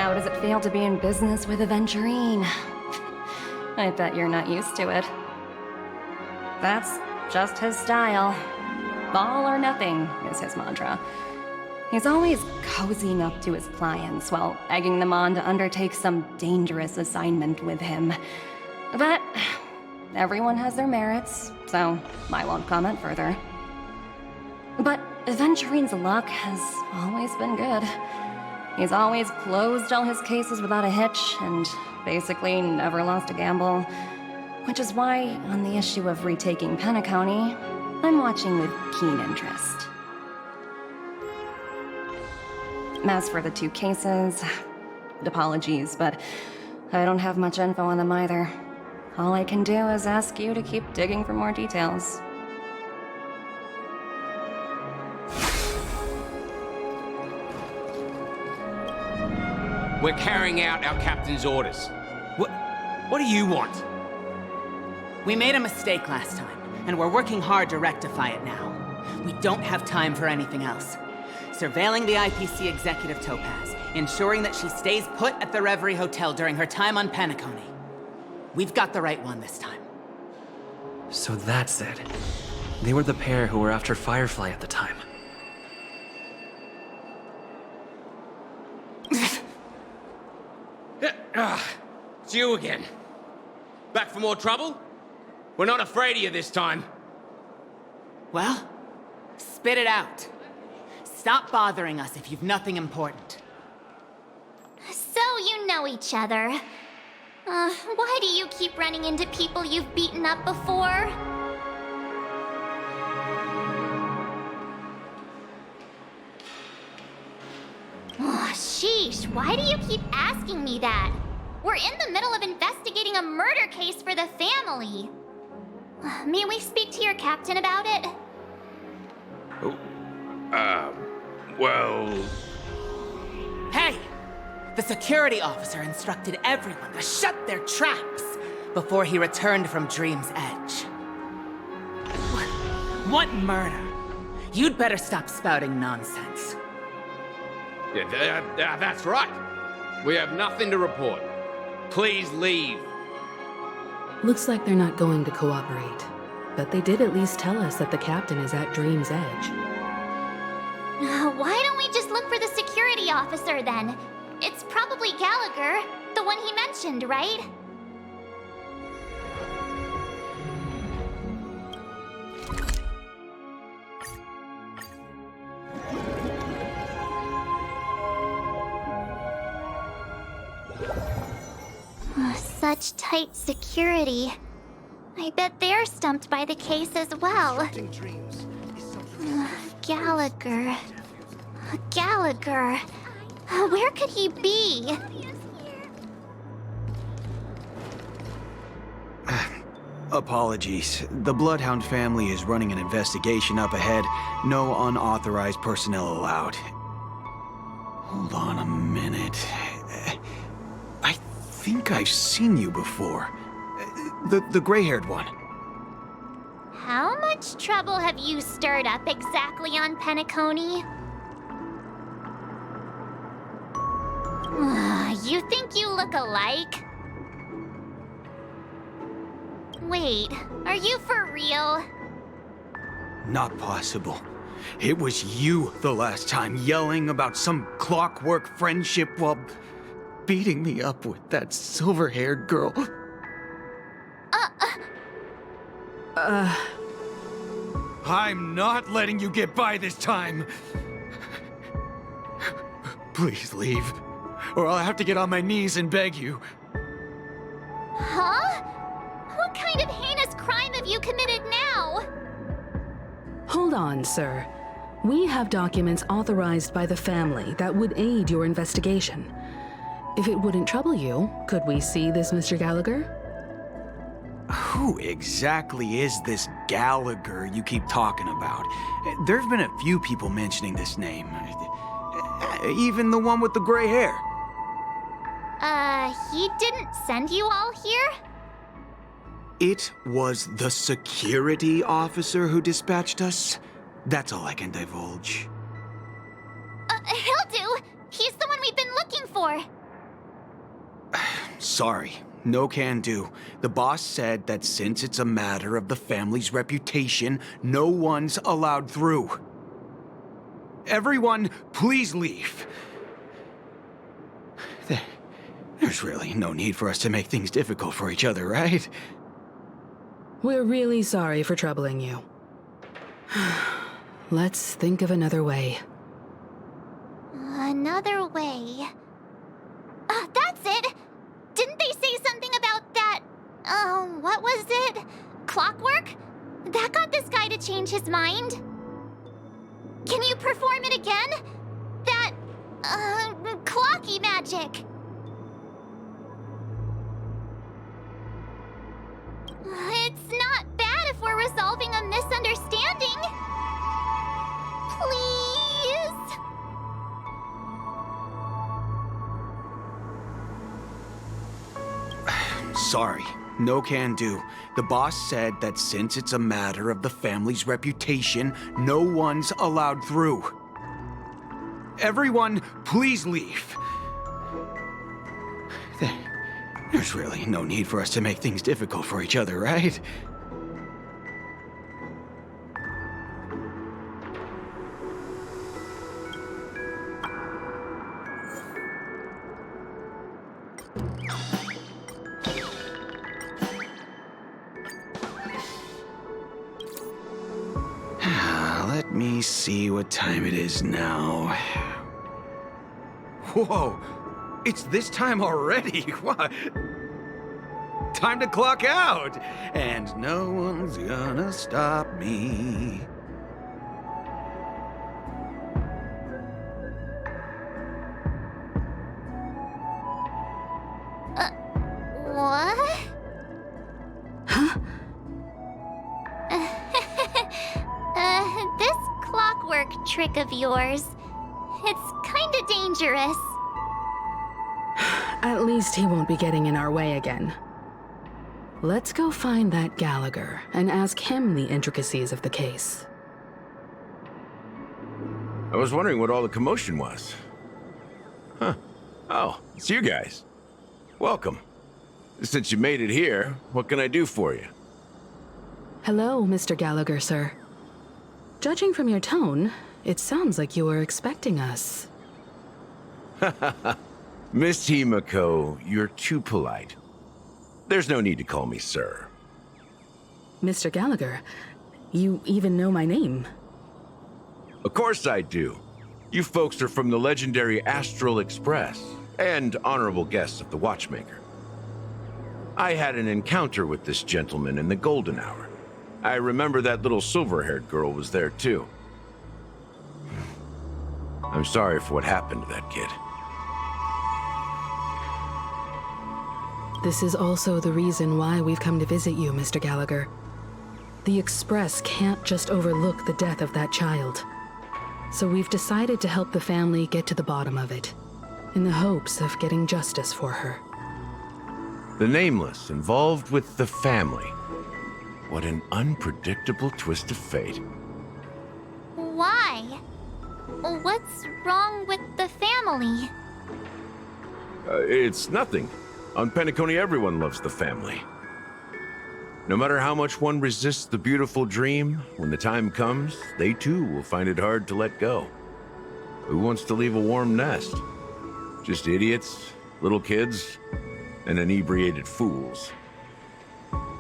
How does it feel to be in business with Aventurine? I bet you're not used to it. That's just his style. All or nothing is his mantra. He's always cozying up to his clients while egging them on to undertake some dangerous assignment with him. But everyone has their merits, so I won't comment further. But Aventurine's luck has always been good. He's always closed all his cases without a hitch, and basically never lost a gamble. Which is why, on the issue of retaking Penacony, I'm watching with keen interest. As for the two cases, apologies, but I don't have much info on them either. All I can do is ask you to keep digging for more details. We're carrying out our captain's orders. What do you want? We made a mistake last time, and we're working hard to rectify it now. We don't have time for anything else. Surveilling the IPC executive Topaz, ensuring that she stays put at the Reverie Hotel during her time on Penacony. We've got the right one this time. So that's it. They were the pair who were after Firefly at the time. It's you again. Back for more trouble? We're not afraid of you this time. Well, spit it out. Stop bothering us if you've nothing important. So you know each other. Why do you keep running into people you've beaten up before? Oh, sheesh, why do you keep asking me that? We're in the middle of investigating a murder case for the family. May we speak to your captain about it? Well... Hey! The security officer instructed everyone to shut their traps before he returned from Dream's Edge. What murder? You'd better stop spouting nonsense. Yeah, that's right. We have nothing to report. Please leave. Looks like they're not going to cooperate. But they did at least tell us that the captain is at Dream's Edge. Why don't we just look for the security officer then? It's probably Gallagher, the one he mentioned, right? Such tight security. I bet they're stumped by the case as well. Gallagher. Gallagher. Where could he be? Apologies. The Bloodhound family is running an investigation up ahead. No unauthorized personnel allowed. Hold on a minute. I think I've seen you before. The gray-haired one. How much trouble have you stirred up exactly on Penacony? You think you look alike? Wait, are you for real? Not possible. It was you the last time, yelling about some clockwork friendship while beating me up with that silver-haired girl. I'm not letting you get by this time. Please leave, or I'll have to get on my knees and beg you. Huh? What kind of heinous crime have you committed now? Hold on, sir. We have documents authorized by the family that would aid your investigation. If it wouldn't trouble you, could we see this Mr. Gallagher? Who exactly is this Gallagher you keep talking about? There've been a few people mentioning this name. Even the one with the gray hair. He didn't send you all here? It was the security officer who dispatched us. That's all I can divulge. He'll do. He's the one we've been looking for. Sorry, no can do. The boss said that since it's a matter of the family's reputation, no one's allowed through. Everyone, please leave. There's really no need for us to make things difficult for each other, right? We're really sorry for troubling you. Let's think of another way. Another way. That's it! Didn't they say something about that? What was it? Clockwork? That got this guy to change his mind. Can you perform it again? That, clocky magic. It's not bad if we're resolving a misunderstanding. Please? Sorry, no can do. The boss said that since it's a matter of the family's reputation, no one's allowed through. Everyone, please leave. There's really no need for us to make things difficult for each other, right? Let me see what time it is now. Whoa! It's this time already! What? Time to clock out! And no one's gonna stop me. What? Huh? This clockwork trick of yours, it's kinda dangerous. At least he won't be getting in our way again. Let's go find that Gallagher and ask him the intricacies of the case. I was wondering what all the commotion was. Huh. Oh, it's you guys. Welcome. Since you made it here, what can I do for you? Hello, Mr. Gallagher, sir. Judging from your tone, it sounds like you were expecting us. Miss Himiko, you're too polite. There's no need to call me sir. Mr. Gallagher, you even know my name. Of course I do. You folks are from the legendary Astral Express and honorable guests of the Watchmaker. I had an encounter with this gentleman in the Golden Hour. I remember that little silver-haired girl was there too. I'm sorry for what happened to that kid. This is also the reason why we've come to visit you, Mr. Gallagher. The Express can't just overlook the death of that child. So we've decided to help the family get to the bottom of it, in the hopes of getting justice for her. The Nameless involved with the family. What an unpredictable twist of fate. Why? What's wrong with the family? It's nothing. On Penacony, everyone loves the family. No matter how much one resists the beautiful dream, when the time comes, they too will find it hard to let go. Who wants to leave a warm nest? Just idiots, little kids, and inebriated fools.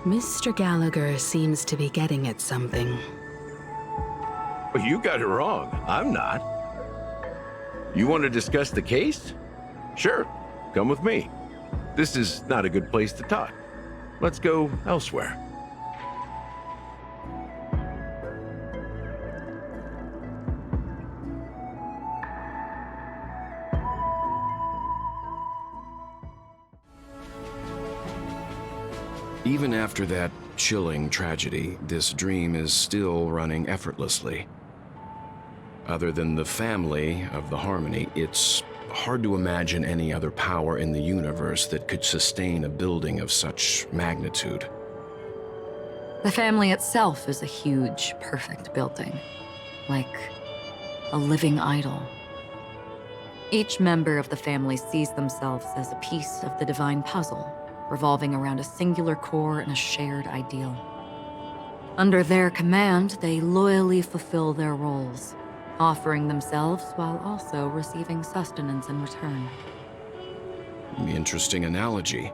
Mr. Gallagher seems to be getting at something. Well, you got it wrong. I'm not. You want to discuss the case? Sure, come with me. This is not a good place to talk. Let's go elsewhere. Even after that chilling tragedy, this dream is still running effortlessly. Other than the family of the Harmony, it's hard to imagine any other power in the universe that could sustain a building of such magnitude. The family itself is a huge, perfect building. Like a living idol. Each member of the family sees themselves as a piece of the divine puzzle, revolving around a singular core and a shared ideal. Under their command, they loyally fulfill their roles, offering themselves while also receiving sustenance in return. Interesting analogy.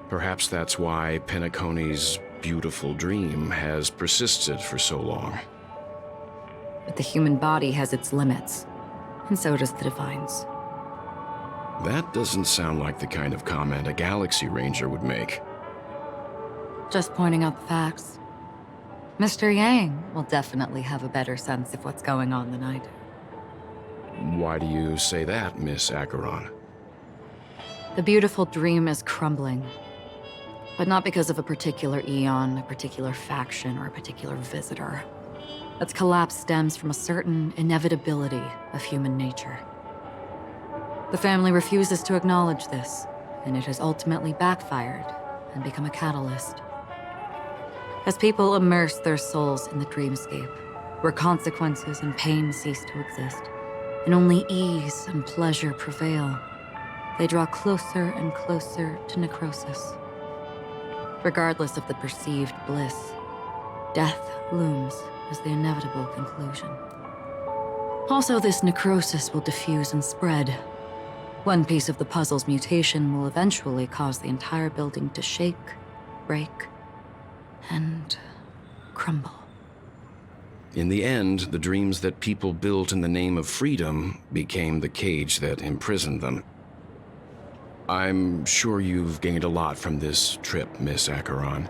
Perhaps that's why Penacony's beautiful dream has persisted for so long. But the human body has its limits, and so does the Divine's. That doesn't sound like the kind of comment a Galaxy Ranger would make. Just pointing out the facts. Mr. Yang will definitely have a better sense of what's going on than I do. Why do you say that, Miss Acheron? The beautiful dream is crumbling. But not because of a particular eon, a particular faction, or a particular visitor. Its collapse stems from a certain inevitability of human nature. The family refuses to acknowledge this, and it has ultimately backfired and become a catalyst. As people immerse their souls in the dreamscape, where consequences and pain cease to exist, and only ease and pleasure prevail, they draw closer and closer to necrosis. Regardless of the perceived bliss, death looms as the inevitable conclusion. Also, this necrosis will diffuse and spread. One piece of the puzzle's mutation will eventually cause the entire building to shake, break, and crumble. In the end, the dreams that people built in the name of freedom became the cage that imprisoned them. I'm sure you've gained a lot from this trip, Miss Acheron.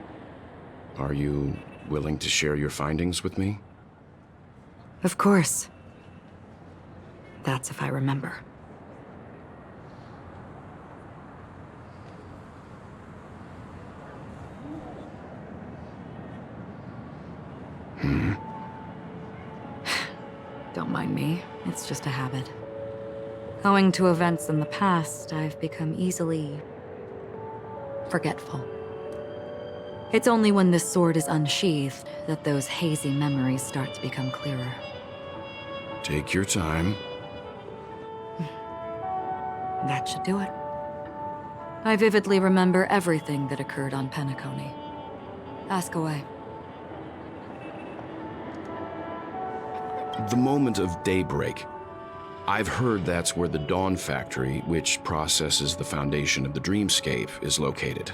Are you willing to share your findings with me? Of course. That's if I remember. Don't mind me. It's just a habit. Owing to events in the past, I've become easily forgetful. It's only when this sword is unsheathed that those hazy memories start to become clearer. Take your time. That should do it. I vividly remember everything that occurred on Penacony. Ask away. The moment of daybreak. I've heard that's where the Dawn Factory, which processes the foundation of the dreamscape, is located.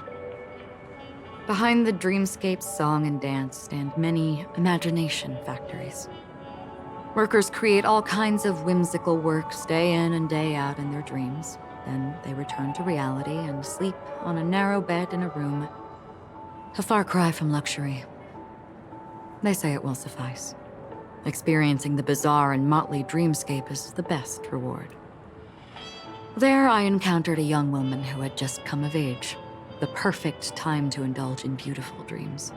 Behind the dreamscape's song and dance stand many imagination factories. Workers create all kinds of whimsical works day in and day out in their dreams. Then they return to reality and sleep on a narrow bed in a room. A far cry from luxury. They say it will suffice. Experiencing the bizarre and motley dreamscape is the best reward. There, I encountered a young woman who had just come of age, the perfect time to indulge in beautiful dreams.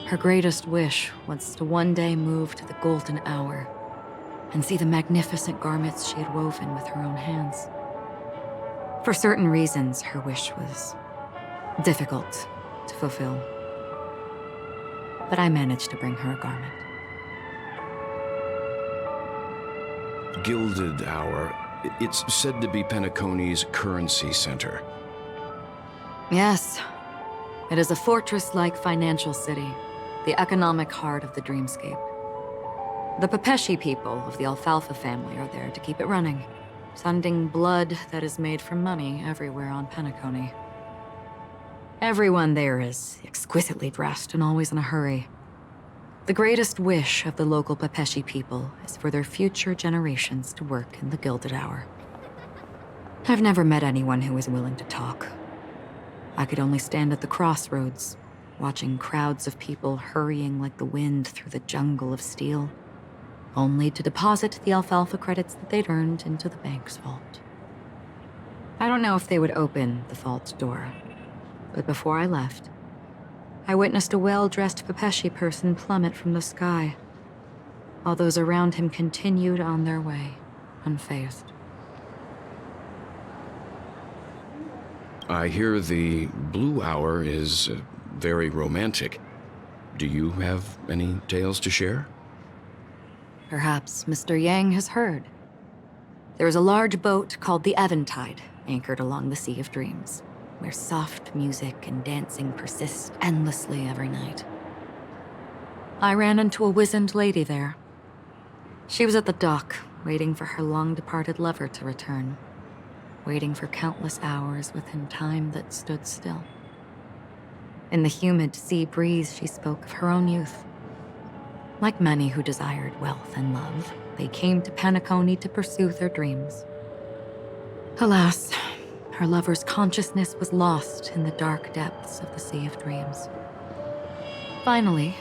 Her greatest wish was to one day move to the golden hour and see the magnificent garments she had woven with her own hands. For certain reasons, her wish was difficult to fulfill. But I managed to bring her a garment. Gilded Hour. It's said to be Penacony's currency center. Yes. It is a fortress-like financial city, the economic heart of the dreamscape. The Pepeshi people of the Alfalfa family are there to keep it running, sending blood that is made from money everywhere on Penacony. Everyone there is exquisitely dressed and always in a hurry. The greatest wish of the local Pepeshi people is for their future generations to work in the Gilded Hour. I've never met anyone who is willing to talk. I could only stand at the crossroads, watching crowds of people hurrying like the wind through the jungle of steel, only to deposit the alfalfa credits that they'd earned into the bank's vault. I don't know if they would open the vault door, but before I left, I witnessed a well-dressed Pepeshi person plummet from the sky, while those around him continued on their way, unfazed. I hear the Blue Hour is very romantic. Do you have any tales to share? Perhaps Mr. Yang has heard. There is a large boat called the Eventide, anchored along the Sea of Dreams, where soft music and dancing persist endlessly every night. I ran into a wizened lady there. She was at the dock, waiting for her long-departed lover to return, waiting for countless hours within time that stood still. In the humid sea breeze, she spoke of her own youth. Like many who desired wealth and love, they came to Penacony to pursue their dreams. Alas, her lover's consciousness was lost in the dark depths of the Sea of Dreams. Finally,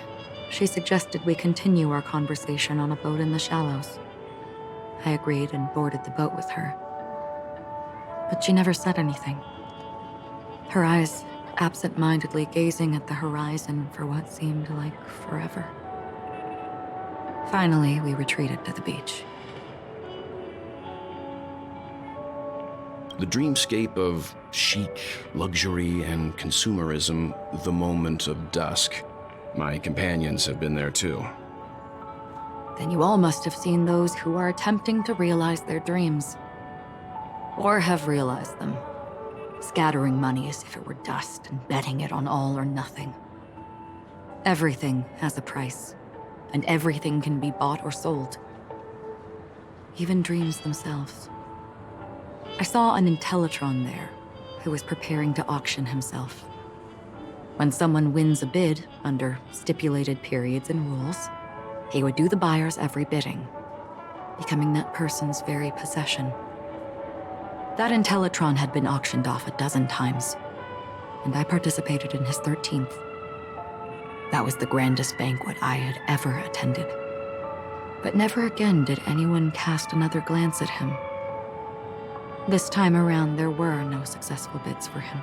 she suggested we continue our conversation on a boat in the shallows. I agreed and boarded the boat with her. But she never said anything. Her eyes absent-mindedly gazing at the horizon for what seemed like forever. Finally, we retreated to the beach. The dreamscape of chic, luxury, and consumerism, the moment of dusk. My companions have been there too. Then you all must have seen those who are attempting to realize their dreams. Or have realized them. Scattering money as if it were dust and betting it on all or nothing. Everything has a price, and everything can be bought or sold. Even dreams themselves. I saw an Intellitron there, who was preparing to auction himself. When someone wins a bid under stipulated periods and rules, he would do the buyer's every bidding, becoming that person's very possession. That Intellitron had been auctioned off 12 times, and I participated in his 13th. That was the grandest banquet I had ever attended. But never again did anyone cast another glance at him. This time around, there were no successful bids for him.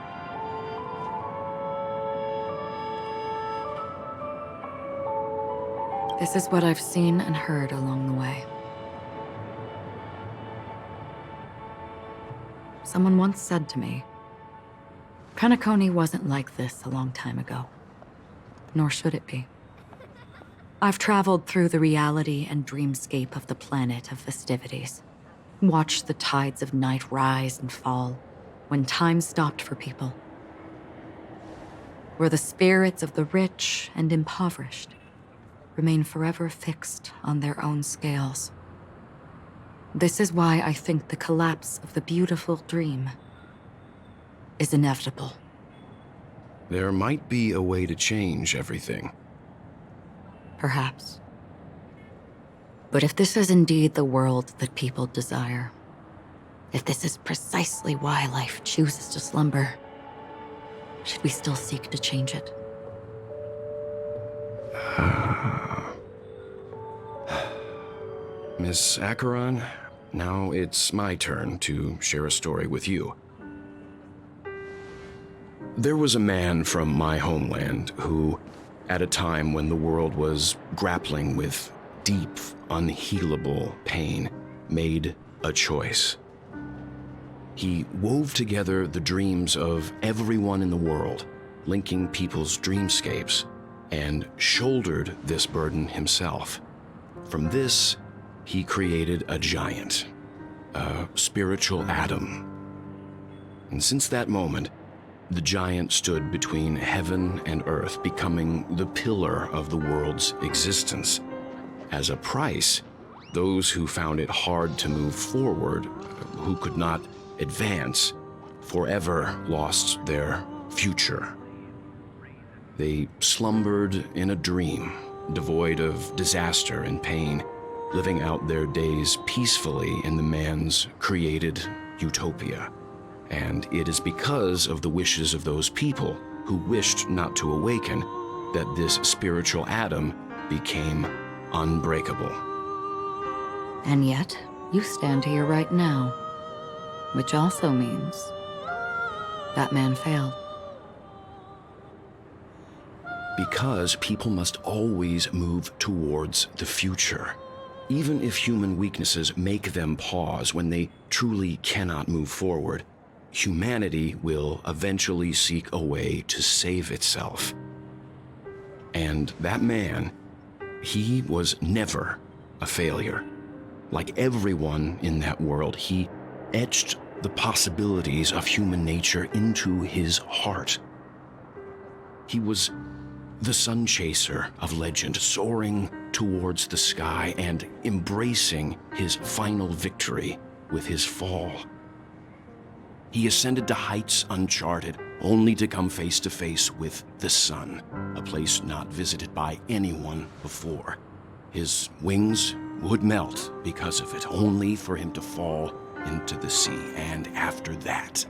This is what I've seen and heard along the way. Someone once said to me, Penacony wasn't like this a long time ago, nor should it be. I've traveled through the reality and dreamscape of the planet of festivities, watched the tides of night rise and fall when time stopped for people, where the spirits of the rich and impoverished remain forever fixed on their own scales. This is why I think the collapse of the beautiful dream is inevitable. There might be a way to change everything. Perhaps. But if this is indeed the world that people desire, if this is precisely why life chooses to slumber, should we still seek to change it? Miss Acheron, now it's my turn to share a story with you. There was a man from my homeland who, at a time when the world was grappling with deep, unhealable pain, made a choice. He wove together the dreams of everyone in the world, linking people's dreamscapes, and shouldered this burden himself. From this, he created a giant, a spiritual atom. And since that moment, the giant stood between heaven and earth, becoming the pillar of the world's existence. As a price, those who found it hard to move forward, who could not advance, forever lost their future. They slumbered in a dream, devoid of disaster and pain, living out their days peacefully in the man's created utopia. And it is because of the wishes of those people who wished not to awaken that this spiritual atom became unbreakable. And yet, you stand here right now, which also means that man failed. Because people must always move towards the future. Even if human weaknesses make them pause when they truly cannot move forward, humanity will eventually seek a way to save itself. And that man, he was never a failure. Like everyone in that world, he etched the possibilities of human nature into his heart. He was the sun chaser of legend, soaring towards the sky and embracing his final victory with his fall. He ascended to heights uncharted, only to come face to face with the sun, a place not visited by anyone before. His wings would melt because of it, only for him to fall into the sea, and after that,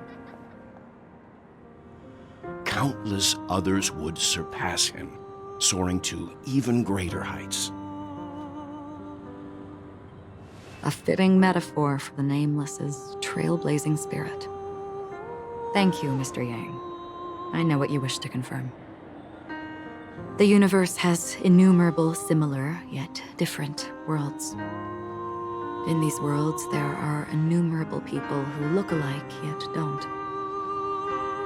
countless others would surpass him, soaring to even greater heights. A fitting metaphor for the Nameless's trailblazing spirit. Thank you, Mr. Yang. I know what you wish to confirm. The universe has innumerable similar, yet different worlds. In these worlds, there are innumerable people who look alike, yet don't.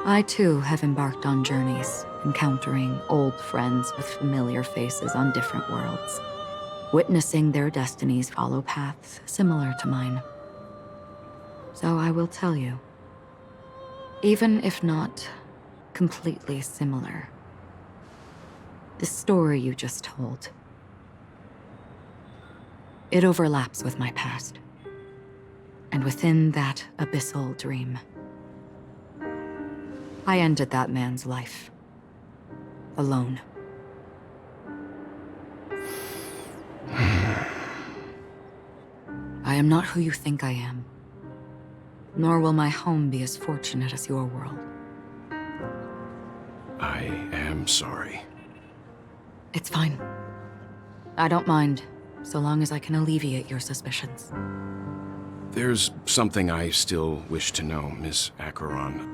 I, too, have embarked on journeys, encountering old friends with familiar faces on different worlds, witnessing their destinies follow paths similar to mine. So I will tell you, even if not completely similar, the story you just told, it overlaps with my past, and within that abyssal dream, I ended that man's life, alone. I am not who you think I am, nor will my home be as fortunate as your world. I am sorry. It's fine. I don't mind, so long as I can alleviate your suspicions. There's something I still wish to know, Miss Acheron.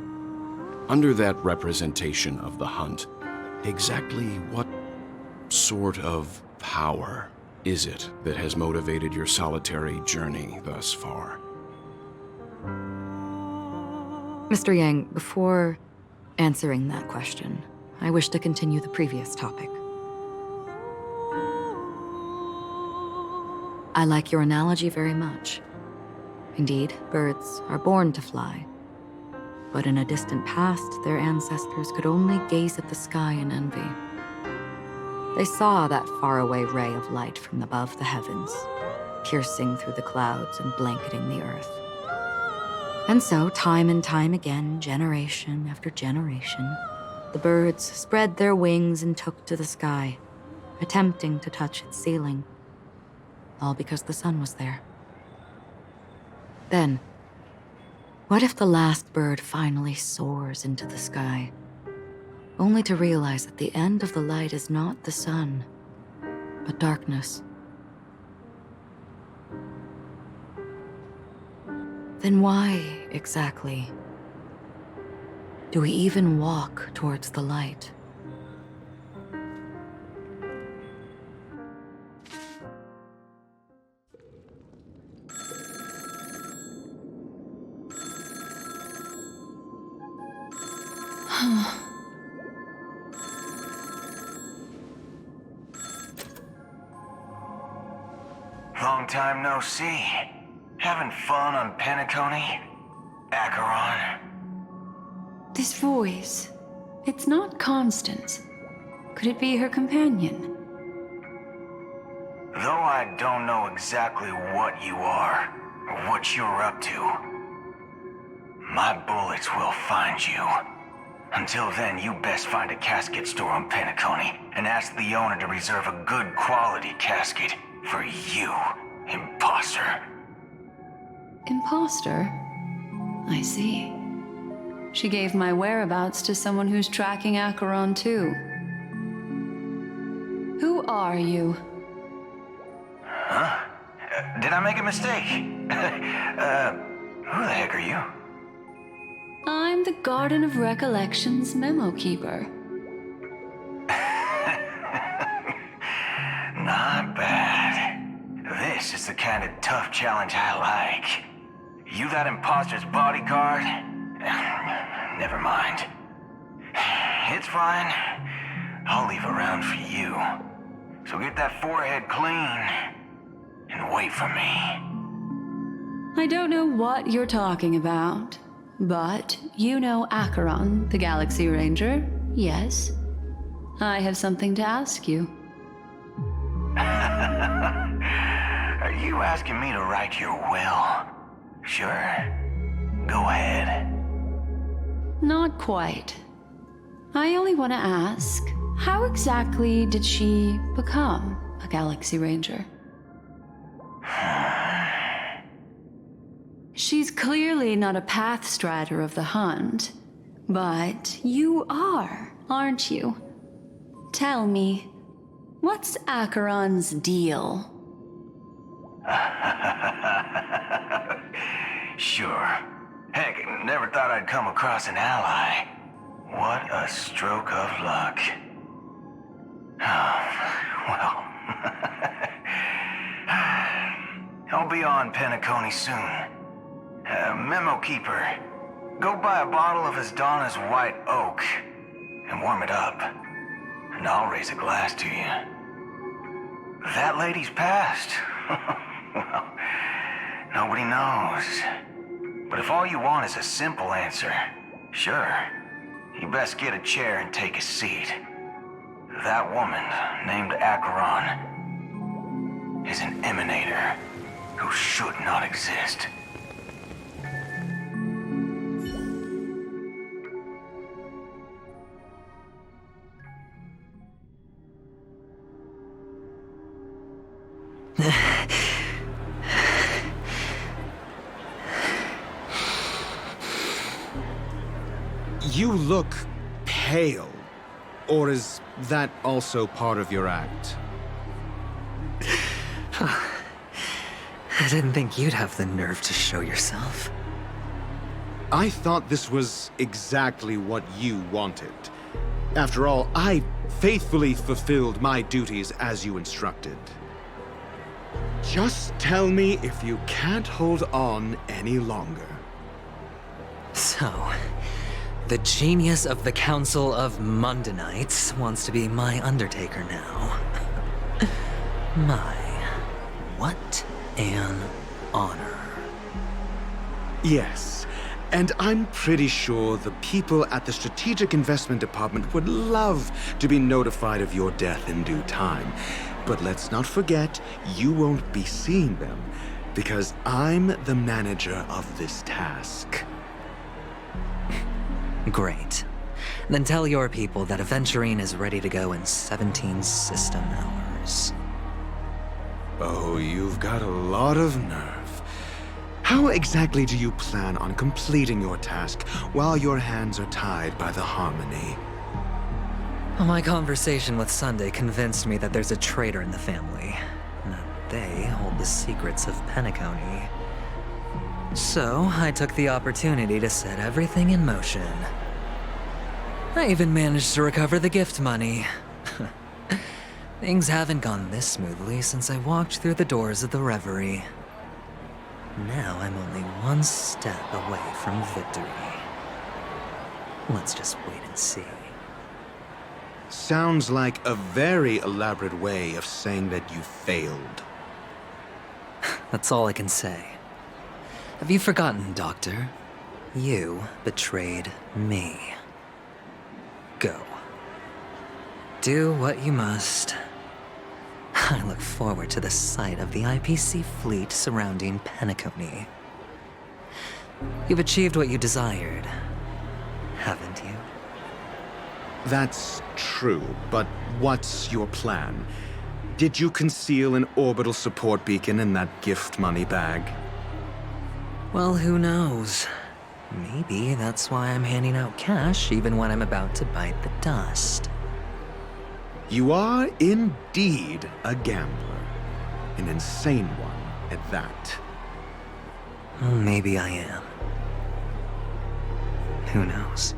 Under that representation of the hunt, exactly what sort of power is it that has motivated your solitary journey thus far? Mr. Yang, before answering that question, I wish to continue the previous topic. I like your analogy very much. Indeed, birds are born to fly. But in a distant past, their ancestors could only gaze at the sky in envy. They saw that faraway ray of light from above the heavens, piercing through the clouds and blanketing the earth. And so, time and time again, generation after generation, the birds spread their wings and took to the sky, attempting to touch its ceiling, all because the sun was there. Then, what if the last bird finally soars into the sky, only to realize that the end of the light is not the sun, but darkness? Then why, exactly, do we even walk towards the light? Long time no see. Having fun on Penacony? Acheron? This voice, it's not Constance. Could it be her companion? Though I don't know exactly what you are, or what you're up to, my bullets will find you. Until then, you best find a casket store on Penacony and ask the owner to reserve a good quality casket for you, imposter. Imposter? I see. She gave my whereabouts to someone who's tracking Acheron too. Who are you? Huh? Did I make a mistake? Who the heck are you? I'm the Garden of Recollection's memo keeper. Not bad. This is the kind of tough challenge I like. You that imposter's bodyguard? Never mind. It's fine. I'll leave a round for you. So get that forehead clean and wait for me. I don't know what you're talking about, but you know Acheron, the Galaxy Ranger, yes? I have something to ask you. Are you asking me to write your will? Sure. Go ahead. Not quite. I only want to ask, how exactly did she become a Galaxy Ranger? She's clearly not a path strider of the hunt, but you are, aren't you? Tell me, what's Acheron's deal? Sure. Heck, never thought I'd come across an ally. What a stroke of luck. Well, I'll be on Penacony soon. Memo Keeper, go buy a bottle of Asdana's White Oak and warm it up, and I'll raise a glass to you. That lady's passed. Well, nobody knows. But if all you want is a simple answer, sure, you best get a chair and take a seat. That woman, named Acheron, is an emanator who should not exist. You look pale. Or is that also part of your act? I didn't think you'd have the nerve to show yourself. I thought this was exactly what you wanted. After all, I faithfully fulfilled my duties as you instructed. Just tell me if you can't hold on any longer. So, the genius of the Council of Mundanites wants to be my Undertaker now. My, what an honor. Yes, and I'm pretty sure the people at the Strategic Investment Department would love to be notified of your death in due time. But let's not forget, you won't be seeing them, because I'm the manager of this task. Great. Then tell your people that Aventurine is ready to go in 17 system hours. Oh, you've got a lot of nerve. How exactly do you plan on completing your task while your hands are tied by the Harmony? My conversation with Sunday convinced me that there's a traitor in the family, and that they hold the secrets of Penacony. So, I took the opportunity to set everything in motion. I even managed to recover the gift money. Things haven't gone this smoothly since I walked through the doors of the Reverie. Now I'm only one step away from victory. Let's just wait and see. Sounds like a very elaborate way of saying that you failed. That's all I can say. Have you forgotten, Doctor? You betrayed me. Go. Do what you must. I look forward to the sight of the IPC fleet surrounding Penacony. You've achieved what you desired, haven't you? That's true, but what's your plan? Did you conceal an orbital support beacon in that gift money bag? Well, who knows? Maybe that's why I'm handing out cash even when I'm about to bite the dust. You are indeed a gambler. An insane one at that. Maybe I am. Who knows?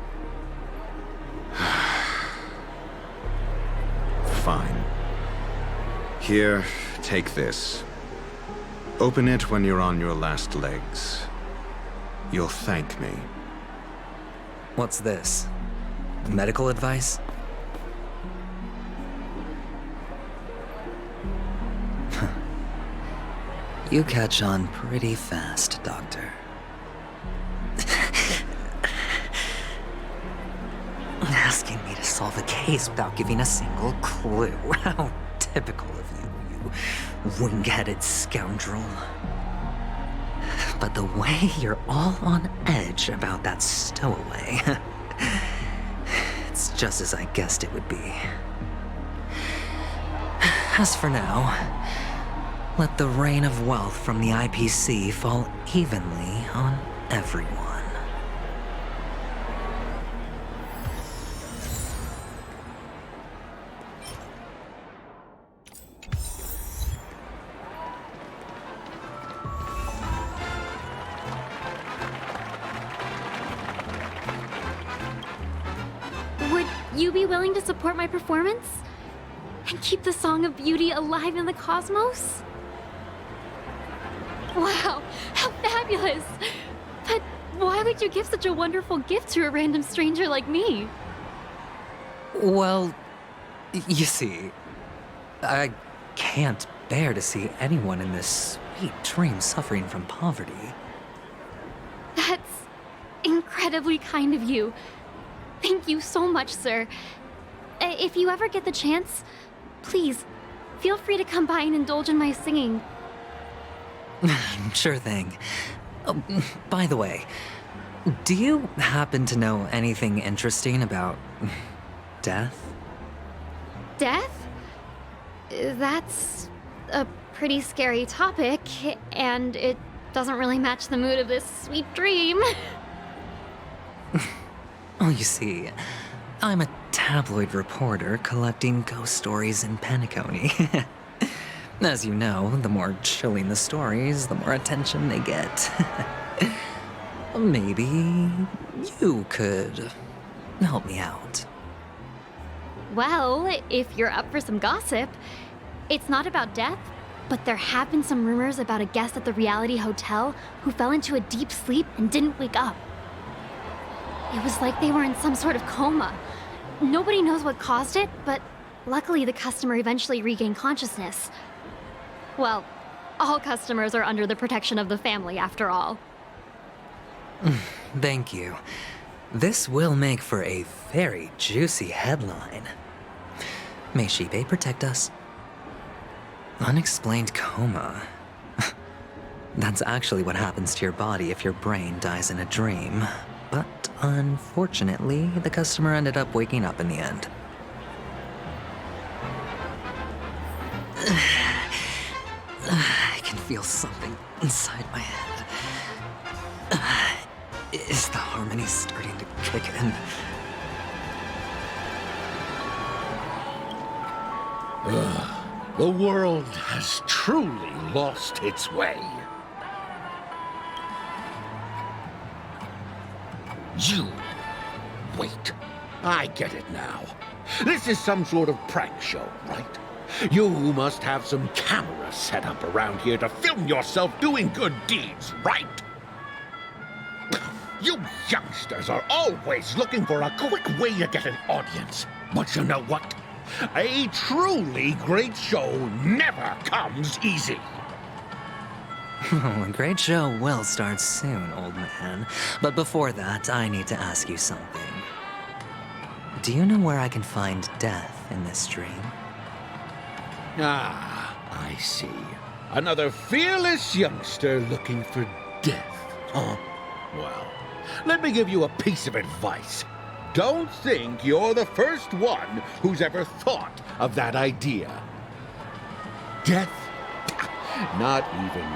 Fine. Here, take this. Open it when you're on your last legs. You'll thank me. What's this? Medical advice? You catch on pretty fast, Doctor. Asking me to solve a case without giving a single clue. How typical of you, you wing-headed scoundrel. But the way you're all on edge about that stowaway, it's just as I guessed it would be. As for now, let the rain of wealth from the IPC fall evenly on everyone. Would you be willing to support my performance? And keep the Song of Beauty alive in the cosmos? Wow, how fabulous! But why would you give such a wonderful gift to a random stranger like me? Well, you see, I can't bear to see anyone in this sweet dream suffering from poverty. That's incredibly kind of you. Thank you so much, sir. If you ever get the chance, please, feel free to come by and indulge in my singing. Sure thing. Oh, by the way, do you happen to know anything interesting about death? Death? That's a pretty scary topic, and it doesn't really match the mood of this sweet dream. Oh, you see, I'm a tabloid reporter collecting ghost stories in Penacony. As you know, the more chilling the stories, the more attention they get. Maybe you could help me out. Well, if you're up for some gossip, it's not about death, but there have been some rumors about a guest at the reality hotel who fell into a deep sleep and didn't wake up. It was like they were in some sort of coma. Nobody knows what caused it, but luckily the customer eventually regained consciousness. Well, all customers are under the protection of the family, after all. Thank you. This will make for a very juicy headline. May Shibe protect us. Unexplained coma. That's actually what happens to your body if your brain dies in a dream. But unfortunately, the customer ended up waking up in the end. I can feel something inside my head. Is the harmony starting to kick in? The world has truly lost its way. You. Wait. I get it now. This is some sort of prank show, right? You must have some cameras set up around here to film yourself doing good deeds, right? You youngsters are always looking for a quick way to get an audience. But you know what? A truly great show never comes easy. A great show will start soon, old man. But before that, I need to ask you something. Do you know where I can find death in this dream? Ah, I see. Another fearless youngster looking for death, huh? Well, let me give you a piece of advice. Don't think you're the first one who's ever thought of that idea. Death? Not even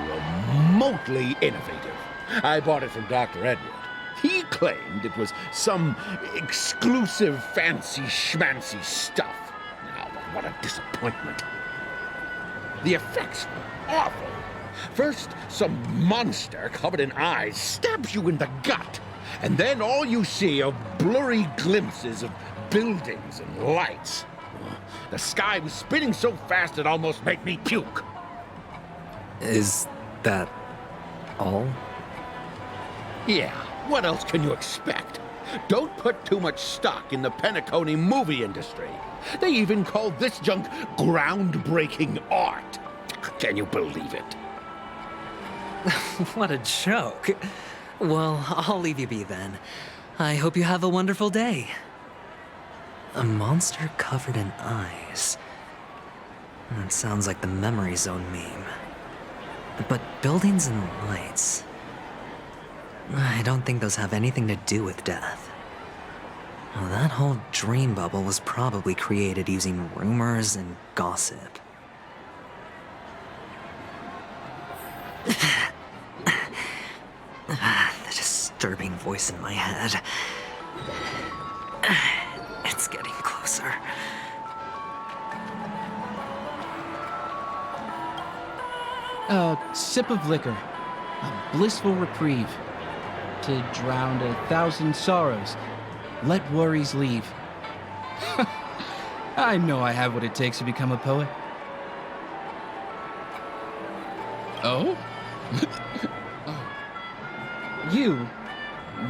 remotely innovative. I bought it from Dr. Edward. He claimed it was some exclusive fancy schmancy stuff. Now, what a disappointment. The effects were awful. First, some monster covered in eyes stabs you in the gut, and then all you see are blurry glimpses of buildings and lights. The sky was spinning so fast it almost made me puke. Is that all? Yeah, what else can you expect? Don't put too much stock in the Penacony movie industry. They even call this junk groundbreaking art. Can you believe it? What a joke. Well, I'll leave you be then. I hope you have a wonderful day. A monster covered in eyes. That sounds like the Memory Zone meme. But buildings and lights... I don't think those have anything to do with death. Well, that whole dream bubble was probably created using rumors and gossip. The disturbing voice in my head. It's getting closer. A sip of liquor. A blissful reprieve. To drown 1,000 sorrows. Let worries leave. I know I have what it takes to become a poet. Oh?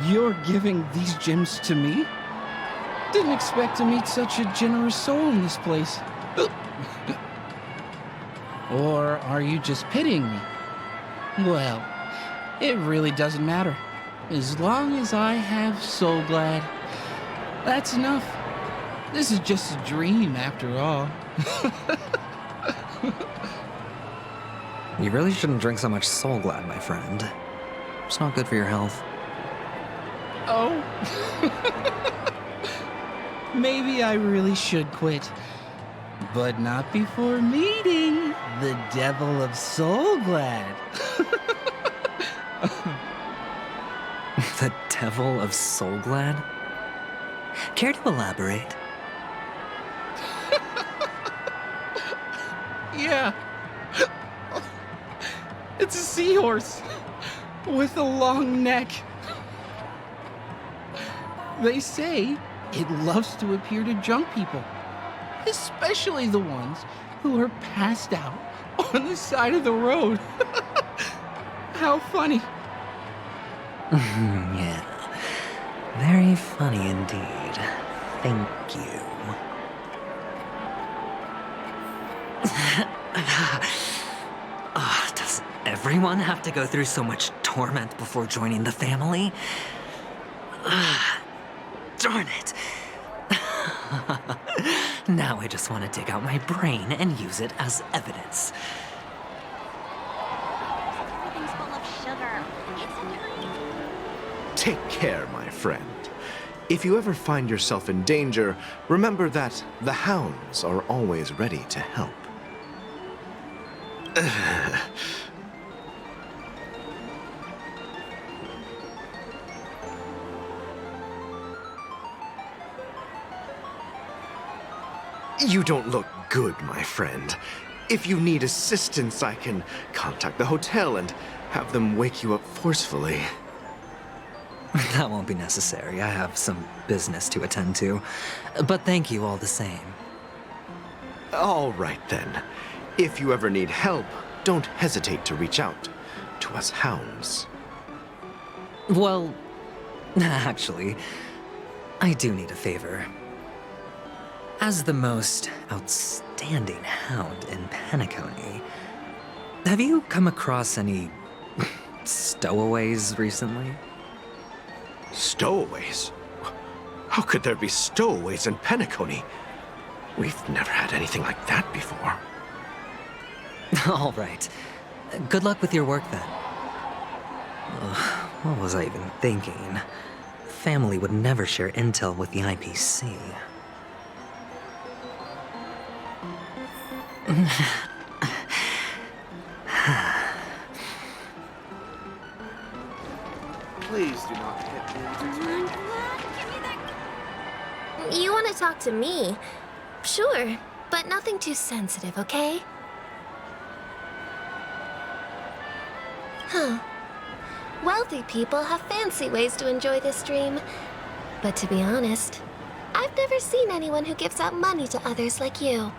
You're giving these gems to me? Didn't expect to meet such a generous soul in this place. Or are you just pitying me? Well, it really doesn't matter. As long as I have Soul Glad, that's enough. This is just a dream after all. You really shouldn't drink so much Soul Glad, my friend. It's not good for your health. Oh. Maybe I really should quit. But not before meeting the Devil of Soul Glad. The Devil of Soul Glad? Care to elaborate? Yeah. It's a seahorse with a long neck. They say it loves to appear to drunk people, especially the ones who are passed out on the side of the road. How funny. Yeah. Very funny indeed. Thank you. Does everyone have to go through so much torment before joining the family? Darn it. Now I just want to dig out my brain and use it as evidence. Everything's full of sugar. Take care, my friend. If you ever find yourself in danger, remember that the hounds are always ready to help. You don't look good, my friend. If you need assistance, I can contact the hotel and have them wake you up forcefully. That won't be necessary. I have some business to attend to. But thank you all the same. All right, then. If you ever need help, don't hesitate to reach out to us hounds. Well, actually, I do need a favor. As the most outstanding hound in Penacony, have you come across any stowaways recently? Stowaways? How could there be stowaways in Penacony? We've never had anything like that before. All right. Good luck with your work, then. What was I even thinking? Family would never share intel with the IPC. Please do not hit me. You want to talk to me? Sure, but nothing too sensitive, okay? Huh. Wealthy people have fancy ways to enjoy this dream. But to be honest, I've never seen anyone who gives out money to others like you.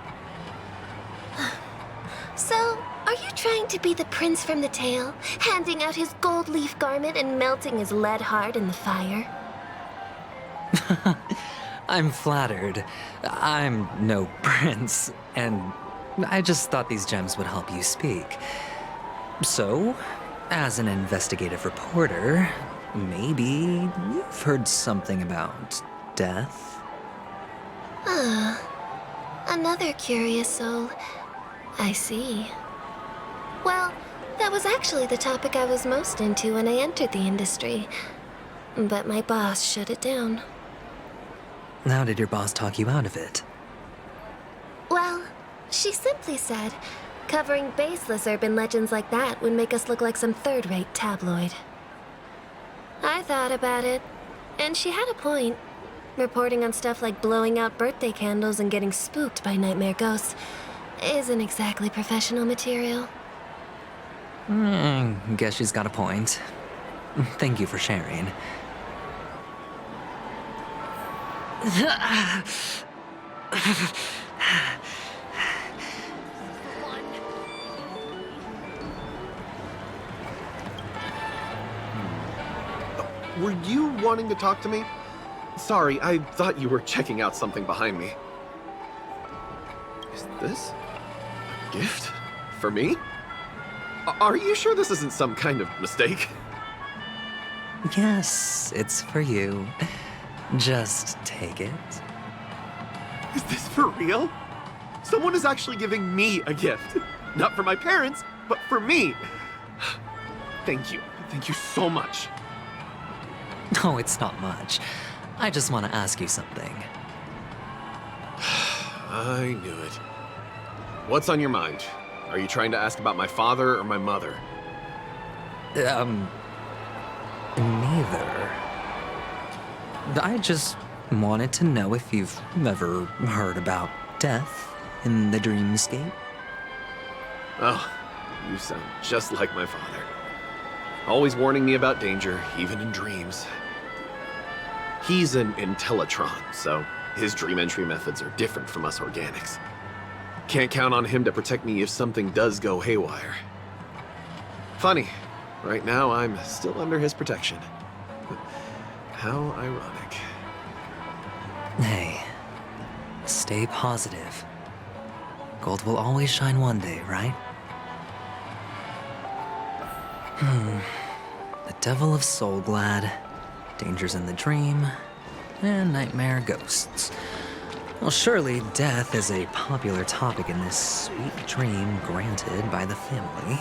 So, are you trying to be the prince from the tale, handing out his gold leaf garment and melting his lead heart in the fire? I'm flattered. I'm no prince, and I just thought these gems would help you speak. So, As an investigative reporter, maybe you've heard something about death? Another curious soul. I see. Well, that was actually the topic I was most into when I entered the industry. But my boss shut it down. How did your boss talk you out of it? Well, she simply said, covering baseless urban legends like that would make us look like some third-rate tabloid. I thought about it, and she had a point. Reporting on stuff like blowing out birthday candles and getting spooked by nightmare ghosts isn't exactly professional material. Guess she's got a point. Thank you for sharing. Were you wanting to talk to me? Sorry, I thought you were checking out something behind me. Is this a gift? For me? Are you sure this isn't some kind of mistake? Yes, it's for you. Just take it. Is this for real? Someone is actually giving me a gift. Not for my parents, but for me. Thank you. Thank you so much. No, it's not much. I just want to ask you something. I knew it. What's on your mind? Are you trying to ask about my father or my mother? Neither. I just wanted to know if you've ever heard about death in the dreamscape. Oh, you sound just like my father. Always warning me about danger, even in dreams. He's an Intellitron, so his dream entry methods are different from us organics. Can't count on him to protect me if something does go haywire. Funny, right now I'm still under his protection. How ironic. Hey, stay positive. Gold will always shine one day, right? The Devil of Soulglad, dangers in the dream, and nightmare ghosts. Well, surely death is a popular topic in this sweet dream granted by the family.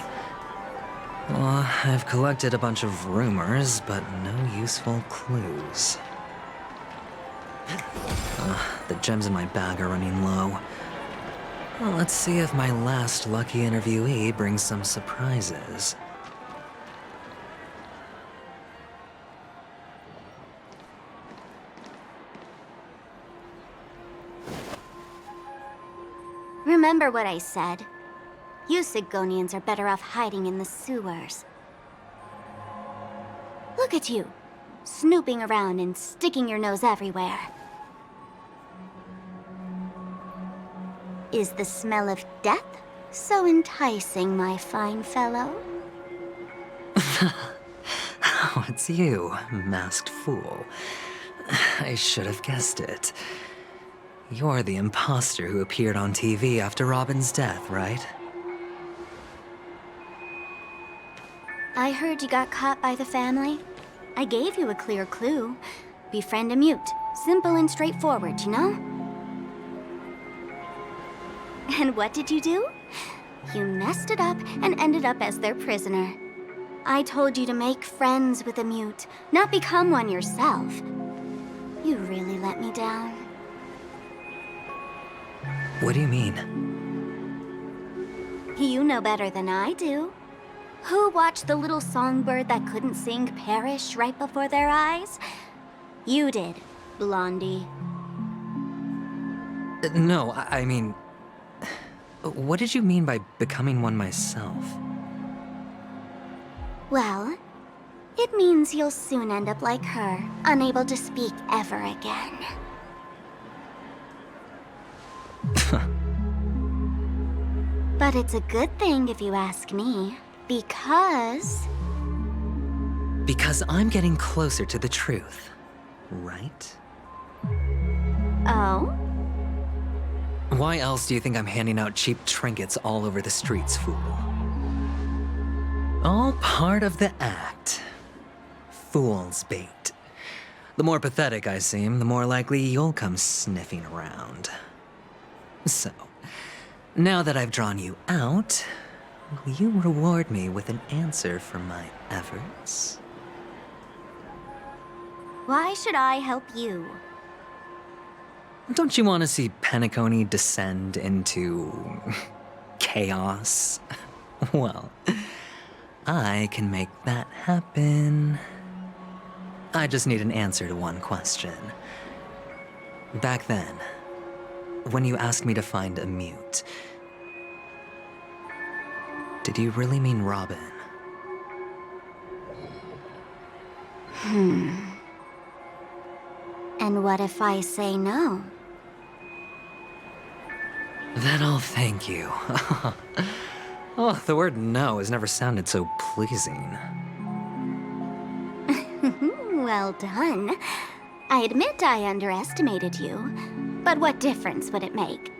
Well, I've collected a bunch of rumors, but no useful clues. The gems in my bag are running low. Well, let's see if my last lucky interviewee brings some surprises. Remember what I said. You Sigonians are better off hiding in the sewers. Look at you, snooping around and sticking your nose everywhere. Is the smell of death so enticing, my fine fellow? Oh, it's you, masked fool. I should have guessed it. You're the imposter who appeared on TV after Robin's death, right? I heard you got caught by the family. I gave you a clear clue. Befriend a mute. Simple and straightforward, you know? And what did you do? You messed it up and ended up as their prisoner. I told you to make friends with a mute, not become one yourself. You really let me down. What do you mean? You know better than I do. Who watched the little songbird that couldn't sing perish right before their eyes? You did, Blondie. No, I mean... What did you mean by becoming one myself? Well, it means you'll soon end up like her, unable to speak ever again. But it's a good thing if you ask me, because... Because I'm getting closer to the truth, right? Oh? Why else do you think I'm handing out cheap trinkets all over the streets, fool? All part of the act. Fool's bait. The more pathetic I seem, the more likely you'll come sniffing around. So, now that I've drawn you out, will you reward me with an answer for my efforts? Why should I help you? Don't you want to see Penacony descend into chaos? Well, I can make that happen. I just need an answer to one question. Back then, when you asked me to find a mute, did you really mean Robin? And what if I say no? Then I'll thank you. Oh, the word no has never sounded so pleasing. Well done. I admit I underestimated you, but what difference would it make?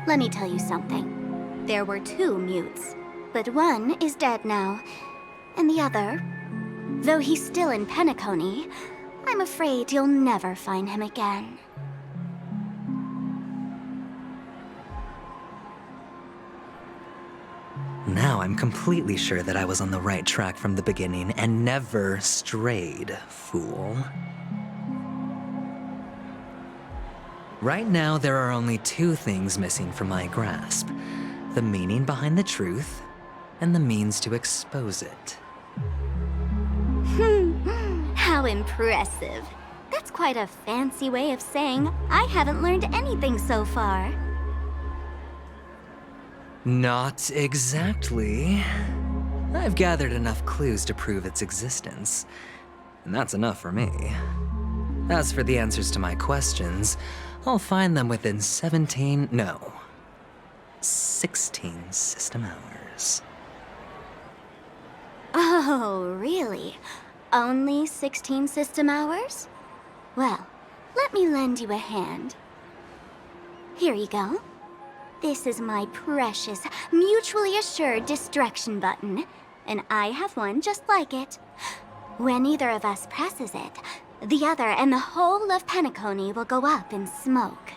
Let me tell you something. There were 2 mutes, but one is dead now, and the other, though he's still in Penacony, I'm afraid you'll never find him again. Now I'm completely sure that I was on the right track from the beginning and never strayed, fool. Right now, there are only 2 things missing from my grasp: the meaning behind the truth and the means to expose it. How impressive. That's quite a fancy way of saying I haven't learned anything so far. Not exactly. I've gathered enough clues to prove its existence, and that's enough for me. As for the answers to my questions, I'll find them within 16 system hours. Oh, really? Only 16 system hours? Well, let me lend you a hand. Here you go. This is my precious, mutually assured destruction button, and I have one just like it. When either of us presses it, the other and the whole of Penacony will go up in smoke.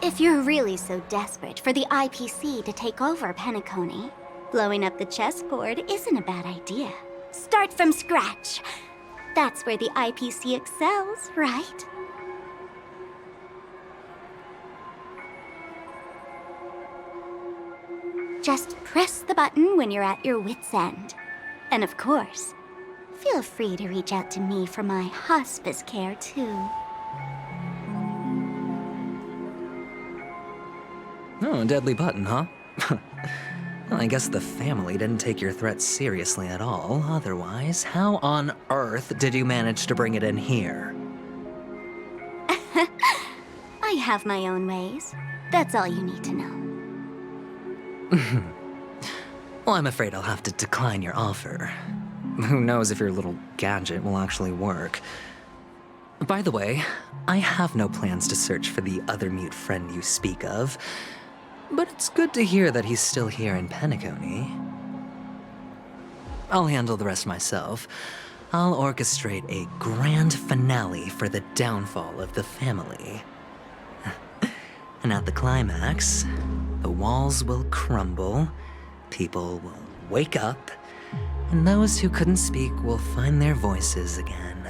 If you're really so desperate for the IPC to take over Penacony, blowing up the chessboard isn't a bad idea. Start from scratch. That's where the IPC excels, right? Just press the button when you're at your wit's end. And of course, feel free to reach out to me for my hospice care, too. Oh, a deadly button, huh? Well, I guess the family didn't take your threat seriously at all. Otherwise, how on earth did you manage to bring it in here? I have my own ways. That's all you need to know. Well, I'm afraid I'll have to decline your offer. Who knows if your little gadget will actually work. By the way, I have no plans to search for the other mute friend you speak of, but it's good to hear that he's still here in Penacony. I'll handle the rest myself. I'll orchestrate a grand finale for the downfall of the family. And at the climax, the walls will crumble, people will wake up, and those who couldn't speak will find their voices again.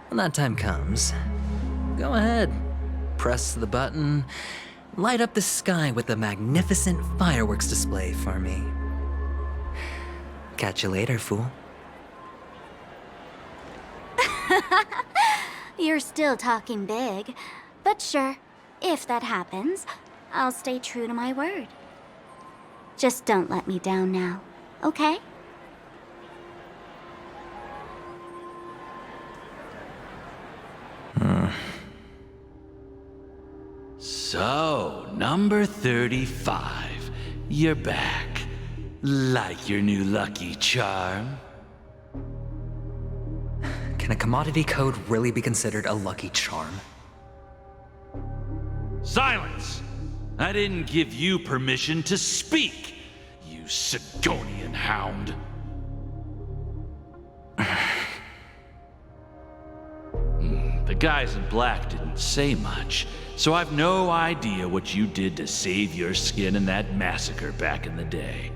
When that time comes, go ahead, press the button, light up the sky with a magnificent fireworks display for me. Catch you later, fool. You're still talking big, but sure, if that happens, I'll stay true to my word. Just don't let me down now, okay? So, number 35. You're back. Like your new lucky charm? Can a commodity code really be considered a lucky charm? Silence! I didn't give you permission to speak, you Sigonian hound. The guys in black didn't say much, so I've no idea what you did to save your skin in that massacre back in the day.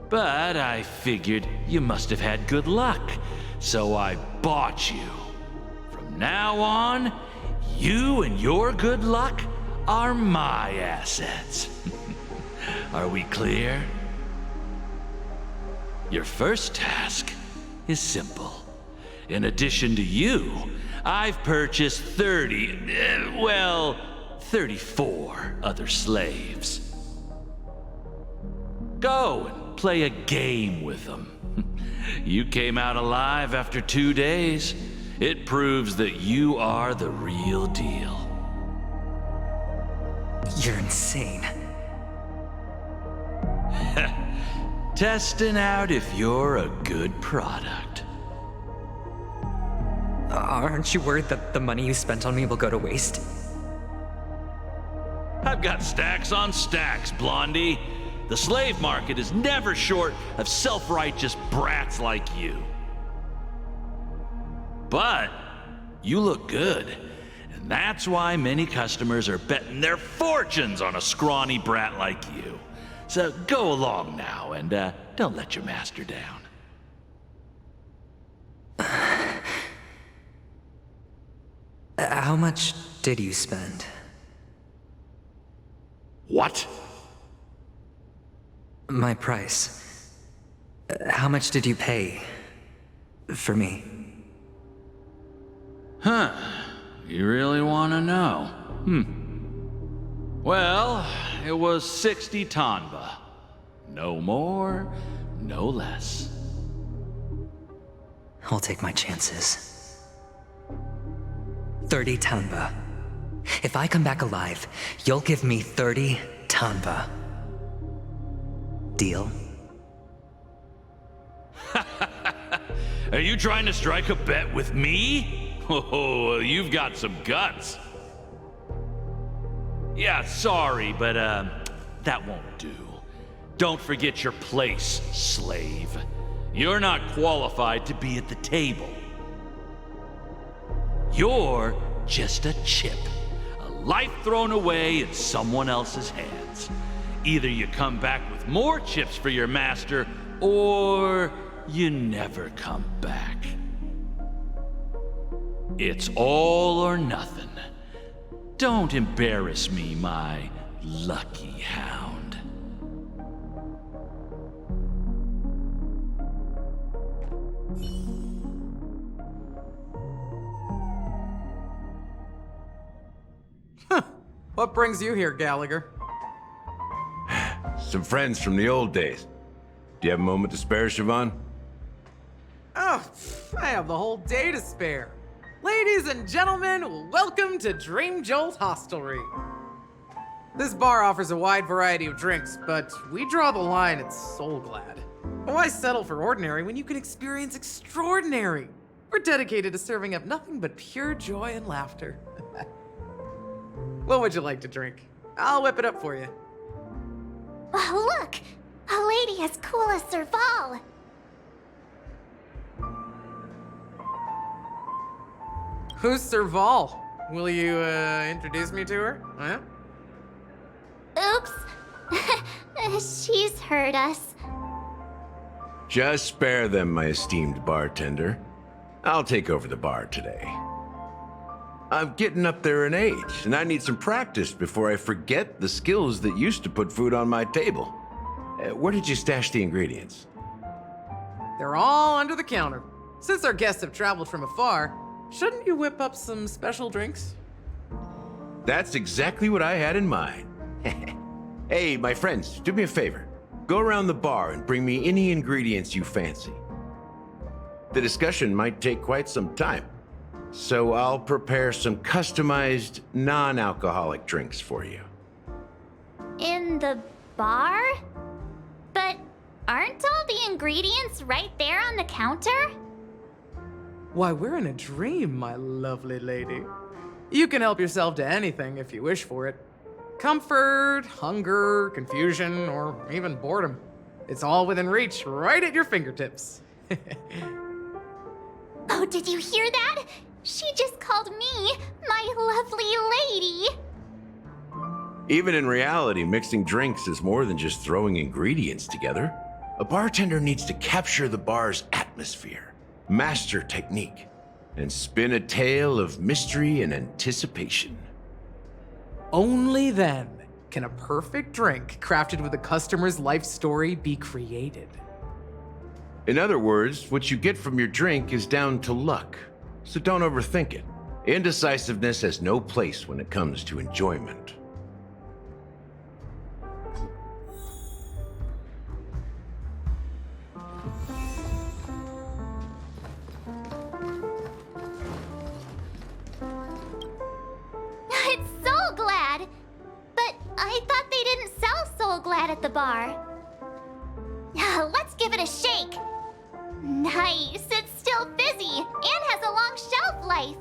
But I figured you must have had good luck, so I bought you. From now on, you and your good luck are my assets. Are we clear? Your first task is simple. In addition to you, I've purchased 34 other slaves. Go and play a game with them. You came out alive after 2 days. It proves that you are the real deal. You're insane. Testing out if you're a good product. Aren't you worried that the money you spent on me will go to waste? I've got stacks on stacks, Blondie. The slave market is never short of self-righteous brats like you. But you look good, and that's why many customers are betting their fortunes on a scrawny brat like you. So go along now and don't let your master down. How much did you spend? What? My price. How much did you pay for me? Huh. You really want to know? Well, it was 60 tanba. No more, no less. I'll take my chances. 30 tanba. If I come back alive, you'll give me 30 tanba. Deal? Are you trying to strike a bet with me? Oh, you've got some guts. Yeah, sorry, but that won't do. Don't forget your place, slave. You're not qualified to be at the table. You're just a chip, a life thrown away in someone else's hands. Either you come back with more chips for your master, or you never come back. It's all or nothing. Don't embarrass me, my lucky hound. What brings you here, Gallagher? Some friends from the old days. Do you have a moment to spare, Siobhan? Oh, I have the whole day to spare. Ladies and gentlemen, welcome to Dream Jolt Hostelry. This bar offers a wide variety of drinks, but we draw the line at Soulglad. Why settle for ordinary when you can experience extraordinary? We're dedicated to serving up nothing but pure joy and laughter. What would you like to drink? I'll whip it up for you. Oh, look! A lady as cool as Serval! Who's Serval? Will you, introduce me to her? Huh? Oops. She's heard us. Just spare them, my esteemed bartender. I'll take over the bar today. I'm getting up there in age, and I need some practice before I forget the skills that used to put food on my table. Where did you stash the ingredients? They're all under the counter. Since our guests have traveled from afar, shouldn't you whip up some special drinks? That's exactly what I had in mind. Hey, my friends, do me a favor. Go around the bar and bring me any ingredients you fancy. The discussion might take quite some time, so I'll prepare some customized, non-alcoholic drinks for you. In the bar? But aren't all the ingredients right there on the counter? Why, we're in a dream, my lovely lady. You can help yourself to anything if you wish for it. Comfort, hunger, confusion, or even boredom. It's all within reach, right at your fingertips. Oh, did you hear that? She just called me my lovely lady. Even in reality, mixing drinks is more than just throwing ingredients together. A bartender needs to capture the bar's atmosphere, master technique, and spin a tale of mystery and anticipation. Only then can a perfect drink crafted with a customer's life story be created. In other words, what you get from your drink is down to luck, so don't overthink it. Indecisiveness has no place when it comes to enjoyment. It's Soul Glad! But I thought they didn't sell Soul Glad at the bar. Let's give it a shake. Nice, it's still fizzy and has a long shelf life.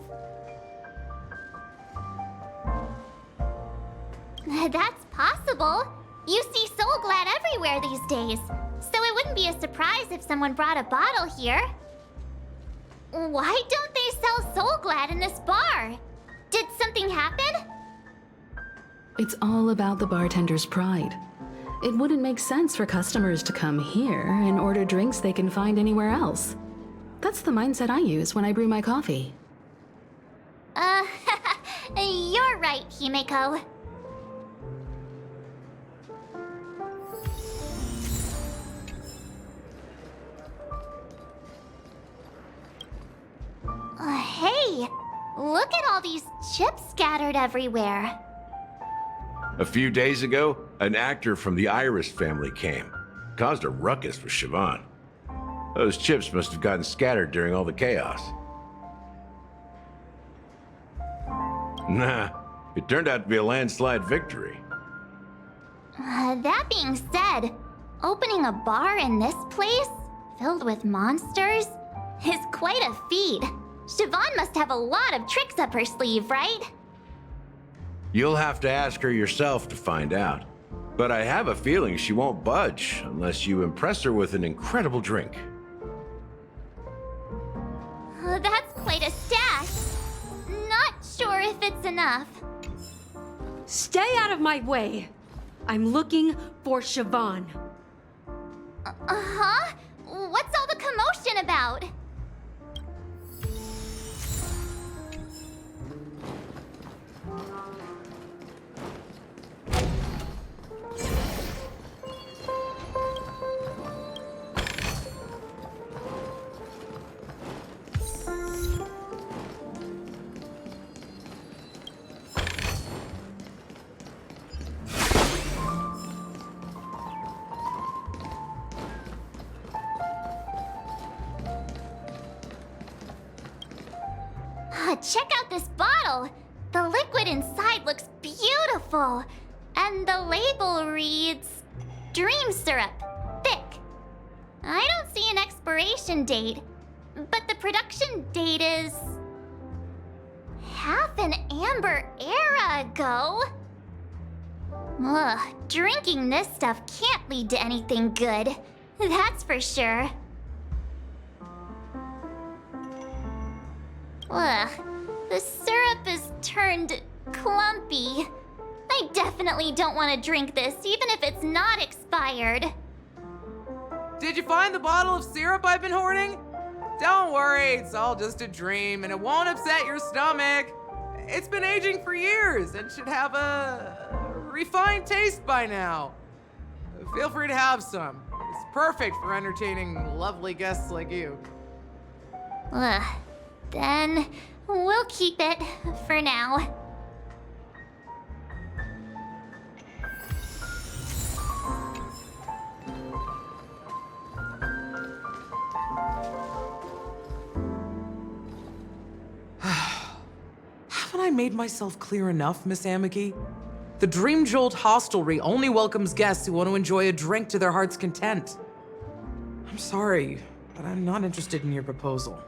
That's possible. You see Soul Glad everywhere these days, so it wouldn't be a surprise if someone brought a bottle here. Why don't they sell Soul Glad in this bar? Did something happen? It's all about the bartender's pride. It wouldn't make sense for customers to come here and order drinks they can find anywhere else. That's the mindset I use when I brew my coffee. You're right, Himeko. Hey, look at all these chips scattered everywhere. A few days ago, an actor from the Iris family came. Caused a ruckus with Siobhan. Those chips must have gotten scattered during all the chaos. Nah, it turned out to be a landslide victory. That being said, opening a bar in this place, filled with monsters, is quite a feat. Siobhan must have a lot of tricks up her sleeve, right? You'll have to ask her yourself to find out. But I have a feeling she won't budge unless you impress her with an incredible drink. That's quite a stash. Not sure if it's enough. Stay out of my way. I'm looking for Siobhan. Huh? What's all the commotion about? Check out this bottle! The liquid inside looks beautiful. And the label reads, Dream Syrup, thick. I don't see an expiration date, but the production date is half an amber era ago. Ugh, drinking this stuff can't lead to anything good. That's for sure. Ugh, the syrup is turned clumpy. I definitely don't want to drink this, even if it's not expired. Did you find the bottle of syrup I've been hoarding? Don't worry, it's all just a dream and it won't upset your stomach. It's been aging for years and should have a refined taste by now. Feel free to have some. It's perfect for entertaining lovely guests like you. Ugh. Then we'll keep it for now. Haven't I made myself clear enough, Miss Amiki? The Dream Jolt Hostelry only welcomes guests who want to enjoy a drink to their heart's content. I'm sorry, but I'm not interested in your proposal.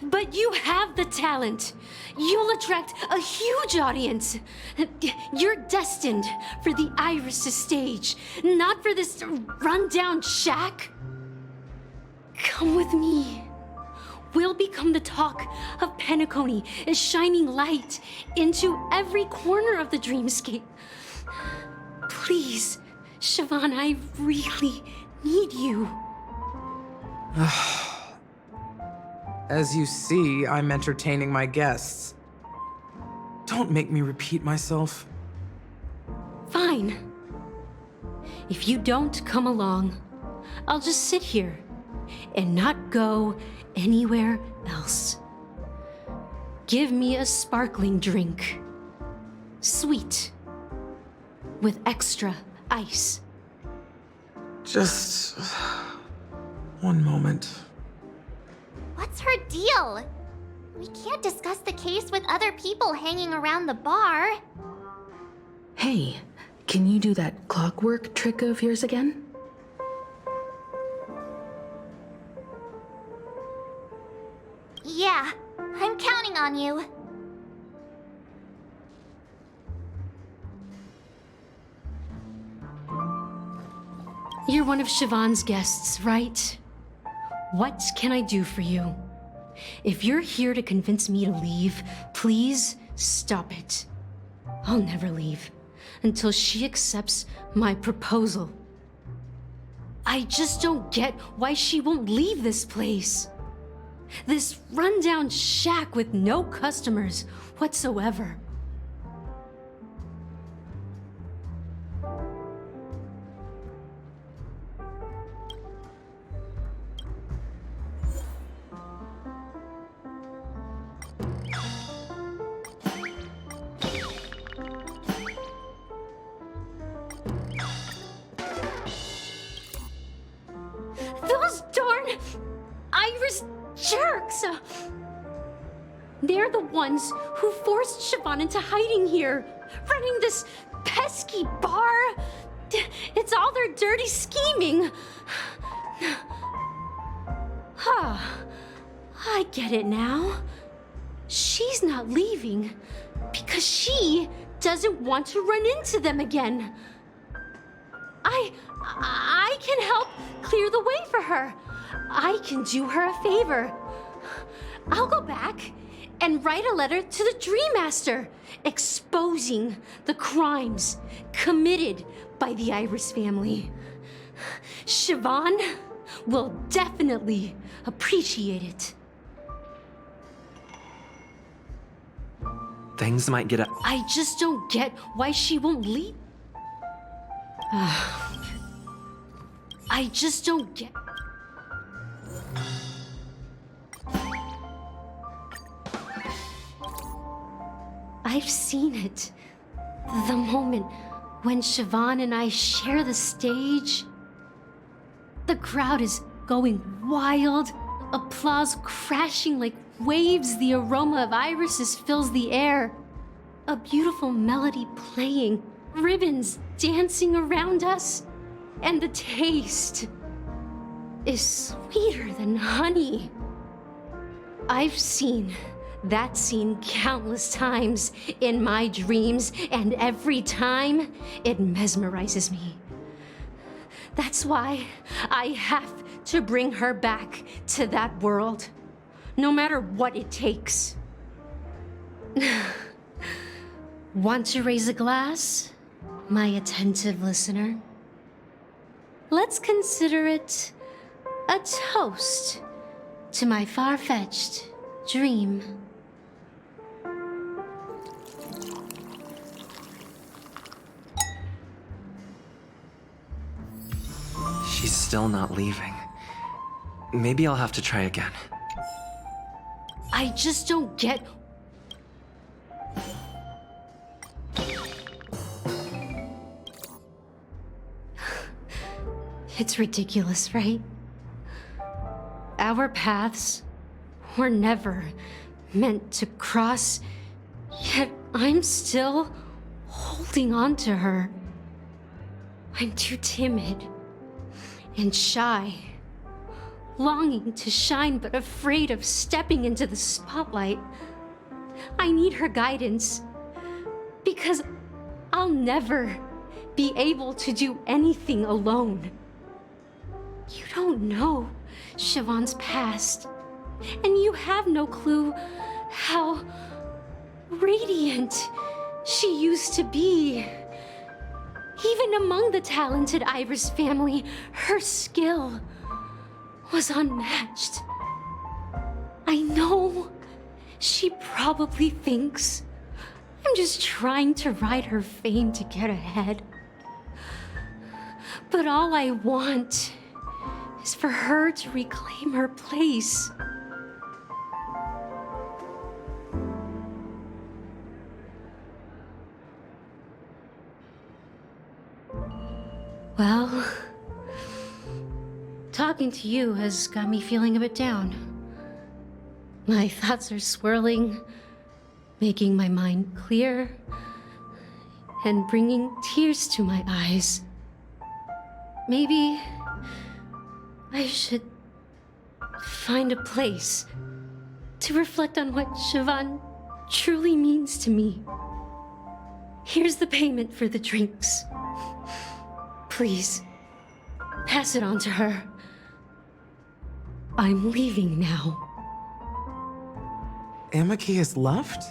But you have the talent. You'll attract a huge audience. You're destined for the Iris' stage, not for this rundown shack. Come with me. We'll become the talk of Penacony, a shining light into every corner of the dreamscape. Please, Siobhan, I really need you. As you see, I'm entertaining my guests. Don't make me repeat myself. Fine. If you don't come along, I'll just sit here and not go anywhere else. Give me a sparkling drink. Sweet. With extra ice. Just one moment. What's her deal? We can't discuss the case with other people hanging around the bar. Hey, can you do that clockwork trick of yours again? Yeah, I'm counting on you. You're one of Siobhan's guests, right? What can I do for you? If you're here to convince me to leave, please stop it. I'll never leave until she accepts my proposal. I just don't get why she won't leave this place. This rundown shack with no customers whatsoever. Those darn Iris jerks! They're the ones who forced Siobhan into hiding here, running this pesky bar. It's all their dirty scheming. Huh. I get it now. She's not leaving because she doesn't want to run into them again. I can help clear the way for her. I can do her a favor. I'll go back and write a letter to the Dream Master exposing the crimes committed by the Iris family. Siobhan will definitely appreciate it. Things might get up. I just don't get why she won't leave. I just don't get. I've seen it. The moment when Siobhan and I share the stage. The crowd is going wild, applause crashing like waves. The aroma of irises fills the air. A beautiful melody playing, ribbons dancing around us, and the taste is sweeter than honey. I've seen that scene countless times in my dreams, and every time it mesmerizes me. That's why I have to bring her back to that world, no matter what it takes. Want to raise a glass, my attentive listener? Let's consider it a toast to my far-fetched dream. She's still not leaving. Maybe I'll have to try again. I just don't get. It's ridiculous, right? Our paths were never meant to cross, yet I'm still holding on to her. I'm too timid and shy, longing to shine but afraid of stepping into the spotlight. I need her guidance, because I'll never be able to do anything alone. You don't know Siobhan's past, and you have no clue how radiant she used to be. Even among the talented Iris family, her skill was unmatched. I know she probably thinks I'm just trying to ride her fame to get ahead. But all I want is for her to reclaim her place. Well, talking to you has got me feeling a bit down. My thoughts are swirling, making my mind clear, and bringing tears to my eyes. Maybe I should find a place to reflect on what Siobhan truly means to me. Here's the payment for the drinks. Please, pass it on to her. I'm leaving now. Amaki has left?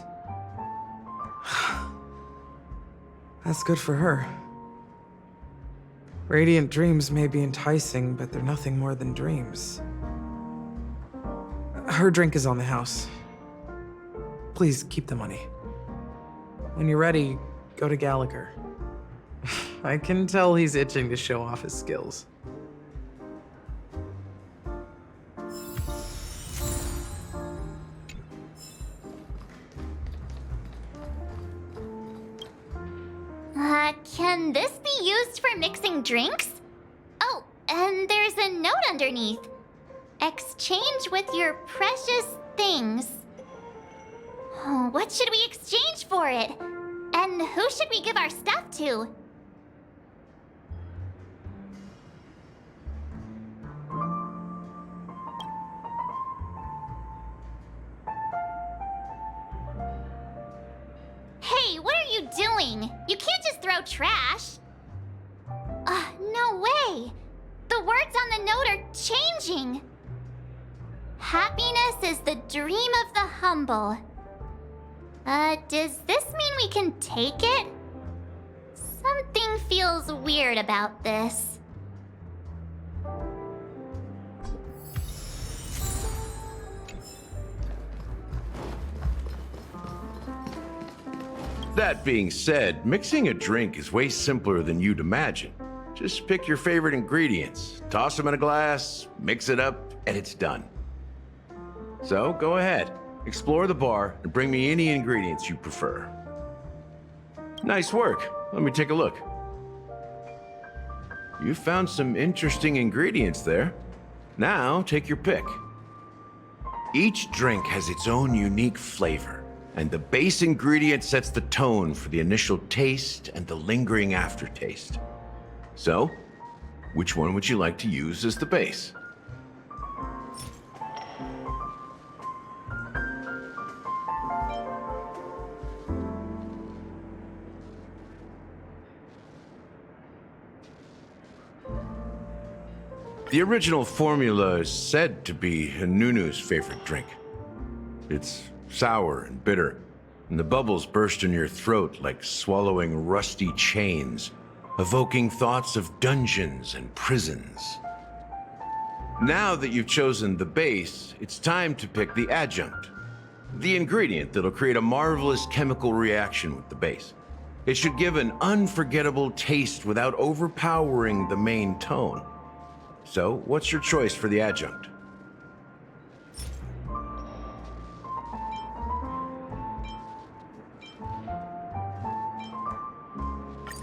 That's good for her. Radiant dreams may be enticing, but they're nothing more than dreams. Her drink is on the house. Please keep the money. When you're ready, go to Gallagher. I can tell he's itching to show off his skills. Can this be used for mixing drinks? Oh, and there's a note underneath. Exchange with your precious things. Oh, what should we exchange for it? And who should we give our stuff to? Hey, what are you doing? You can't just throw trash. No way. The words on the note are changing. Happiness is the dream of the humble. Does this mean we can take it? Something feels weird about this. That being said, mixing a drink is way simpler than you'd imagine. Just pick your favorite ingredients, toss them in a glass, mix it up, and it's done. So go ahead, explore the bar, and bring me any ingredients you prefer. Nice work. Let me take a look. You found some interesting ingredients there. Now take your pick. Each drink has its own unique flavor, and the base ingredient sets the tone for the initial taste and the lingering aftertaste. So, which one would you like to use as the base? The original formula is said to be Nunu's favorite drink. It's sour and bitter, and the bubbles burst in your throat like swallowing rusty chains, evoking thoughts of dungeons and prisons. Now that you've chosen the base, it's time to pick the adjunct, the ingredient that'll create a marvelous chemical reaction with the base. It should give an unforgettable taste without overpowering the main tone. So, what's your choice for the adjunct?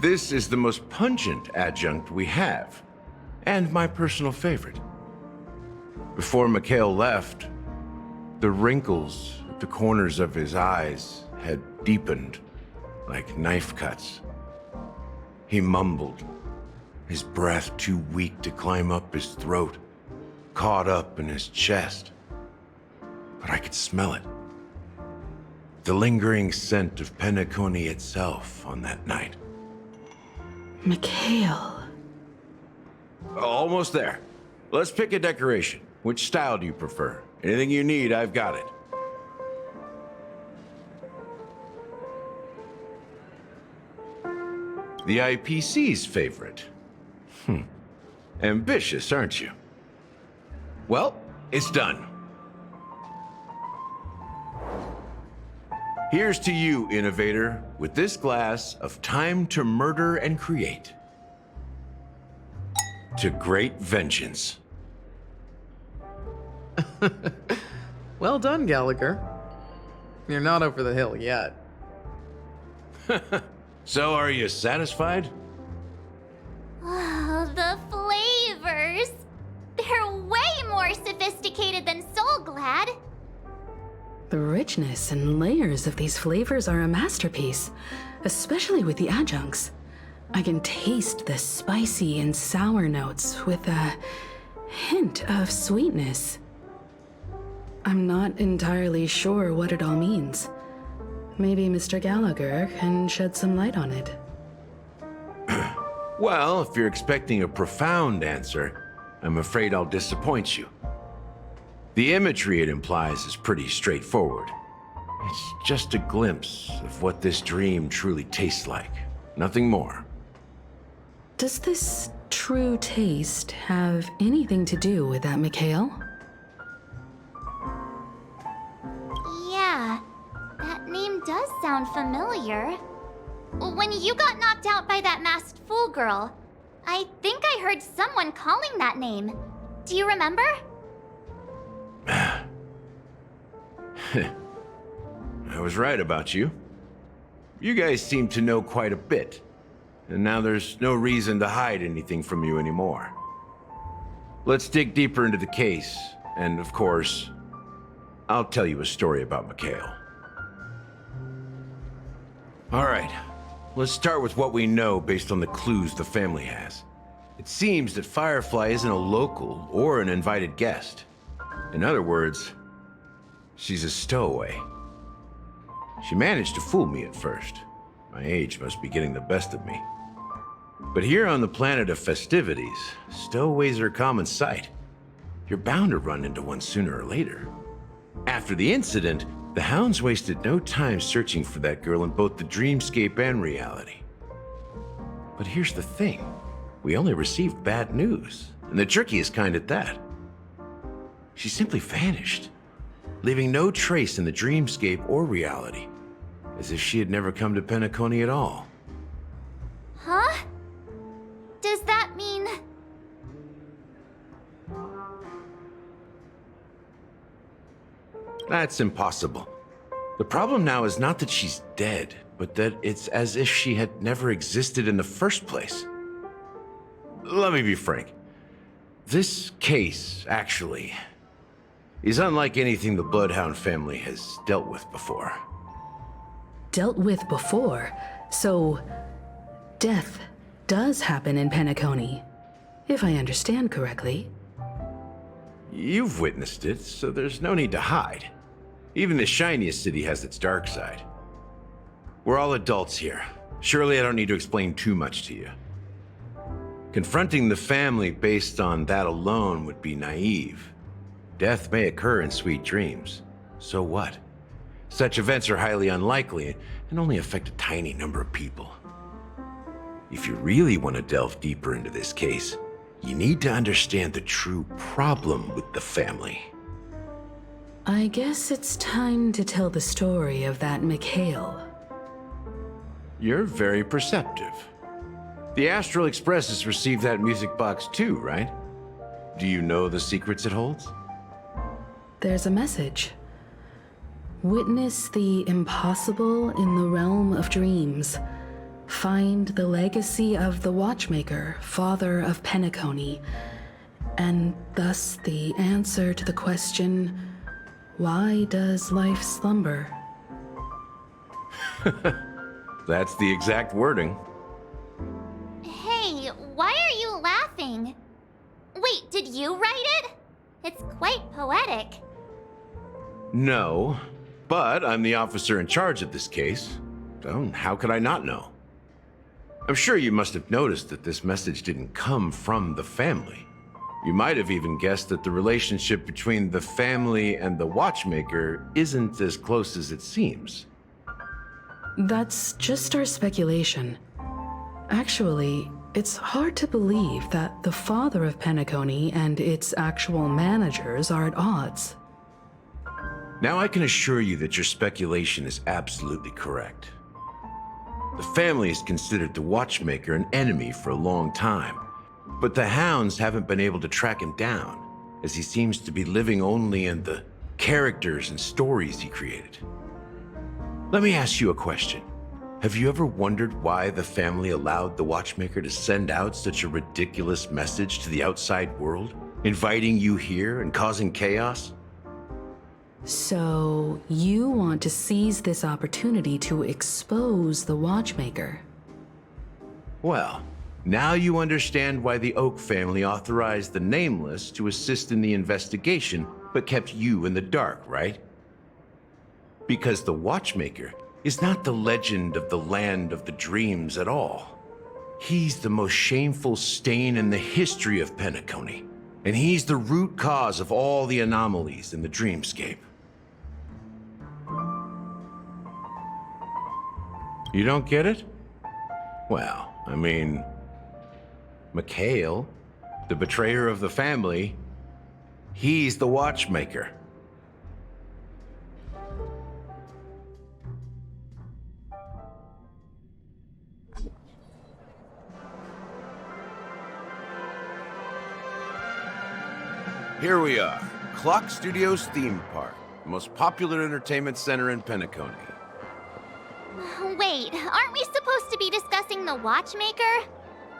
This is the most pungent adjunct we have, and my personal favorite. Before Mikhail left, the wrinkles at the corners of his eyes had deepened like knife cuts. He mumbled, his breath too weak to climb up his throat, caught up in his chest. But I could smell it. The lingering scent of Penacony itself on that night. Mikhail. Almost there. Let's pick a decoration. Which style do you prefer? Anything you need, I've got it. The IPC's favorite. Ambitious, aren't you? Well, it's done. Here's to you, innovator, with this glass of time to murder and create. To great vengeance. Well done, Gallagher. You're not over the hill yet. So, are you satisfied? Oh, the flavors! They're way more sophisticated than Soulglad. The richness and layers of these flavors are a masterpiece, especially with the adjuncts. I can taste the spicy and sour notes with a hint of sweetness. I'm not entirely sure what it all means. Maybe Mr. Gallagher can shed some light on it. Well, if you're expecting a profound answer, I'm afraid I'll disappoint you. The imagery it implies is pretty straightforward. It's just a glimpse of what this dream truly tastes like. Nothing more. Does this true taste have anything to do with that Mikhail? Yeah, that name does sound familiar. When you got knocked out by that masked fool girl, I think I heard someone calling that name. Do you remember? I was right about you. You guys seem to know quite a bit, and now there's no reason to hide anything from you anymore. Let's dig deeper into the case, and of course, I'll tell you a story about Mikhail. All right, let's start with what we know based on the clues the family has. It seems that Firefly isn't a local or an invited guest. In other words, she's a stowaway. She managed to fool me at first. My age must be getting the best of me. But here on the planet of festivities, stowaways are a common sight. You're bound to run into one sooner or later. After the incident, the hounds wasted no time searching for that girl in both the dreamscape and reality. But here's the thing. We only received bad news, and the trickiest kind at that. She simply vanished, leaving no trace in the dreamscape or reality, as if she had never come to Penacony at all. Huh? Does that mean... That's impossible. The problem now is not that she's dead, but that it's as if she had never existed in the first place. Let me be frank. This case, actually, is unlike anything the Bloodhound family has dealt with before. Dealt with before? So, death does happen in Penacony, if I understand correctly. You've witnessed it, so there's no need to hide. Even the shiniest city has its dark side. We're all adults here. Surely I don't need to explain too much to you. Confronting the family based on that alone would be naive. Death may occur in sweet dreams. So what? Such events are highly unlikely and only affect a tiny number of people. If you really want to delve deeper into this case, you need to understand the true problem with the family. I guess it's time to tell the story of that Mikhail. You're very perceptive. The Astral Express has received that music box too, right? Do you know the secrets it holds? There's a message. Witness the impossible in the realm of dreams. Find the legacy of the Watchmaker, father of Penacony, and thus the answer to the question, why does life slumber? That's the exact wording. Hey, why are you laughing? Wait, did you write it? It's quite poetic. No, but I'm the officer in charge of this case, so how could I not know? I'm sure you must have noticed that this message didn't come from the family. You might have even guessed that the relationship between the family and the watchmaker isn't as close as it seems. That's just our speculation. Actually, it's hard to believe that the father of Penacony and its actual managers are at odds. Now I can assure you that your speculation is absolutely correct. The family has considered the watchmaker an enemy for a long time, but the hounds haven't been able to track him down, as he seems to be living only in the characters and stories he created. Let me ask you a question. Have you ever wondered why the family allowed the watchmaker to send out such a ridiculous message to the outside world, inviting you here and causing chaos? So, you want to seize this opportunity to expose the watchmaker? Well, now you understand why the Oak family authorized the Nameless to assist in the investigation, but kept you in the dark, right? Because the watchmaker is not the legend of the land of the dreams at all. He's the most shameful stain in the history of Penacony, and he's the root cause of all the anomalies in the dreamscape. You don't get it? Well, I mean, Mikhail, the betrayer of the family, he's the watchmaker. Here we are, Clock Studios theme park, the most popular entertainment center in Penacony. Wait, aren't we supposed to be discussing the watchmaker?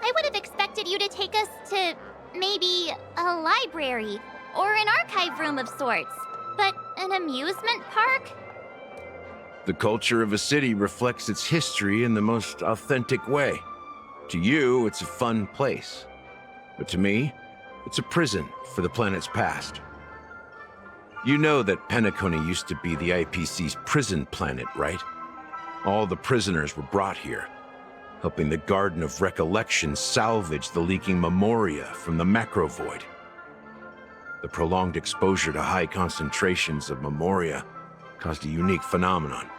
I would have expected you to take us to, maybe, a library, or an archive room of sorts. But an amusement park? The culture of a city reflects its history in the most authentic way. To you, it's a fun place. But to me, it's a prison for the planet's past. You know that Penacony used to be the IPC's prison planet, right? All the prisoners were brought here, helping the Garden of Recollection salvage the leaking memoria from the macro void. The prolonged exposure to high concentrations of memoria caused a unique phenomenon.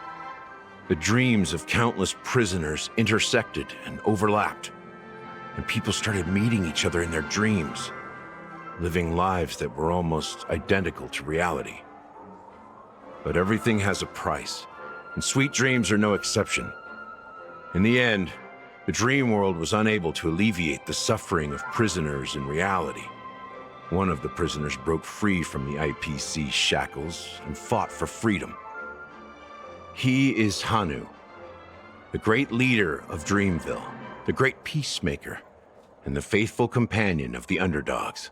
The dreams of countless prisoners intersected and overlapped, and people started meeting each other in their dreams, living lives that were almost identical to reality. But everything has a price, and sweet dreams are no exception. In the end, the dream world was unable to alleviate the suffering of prisoners in reality. One of the prisoners broke free from the IPC shackles and fought for freedom. He is Hanu, the great leader of Dreamville, the great peacemaker, and the faithful companion of the underdogs.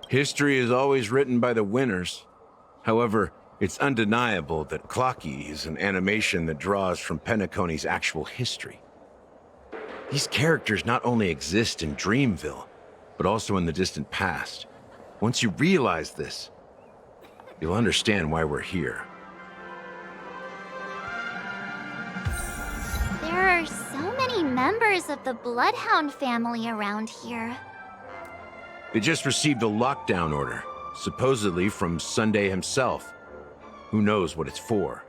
History is always written by the winners. However, it's undeniable that Clocky is an animation that draws from Penacony's actual history. These characters not only exist in Dreamville, but also in the distant past. Once you realize this, you'll understand why we're here. There are so many members of the Bloodhound family around here. They just received a lockdown order, supposedly from Sunday himself. Who knows what it's for?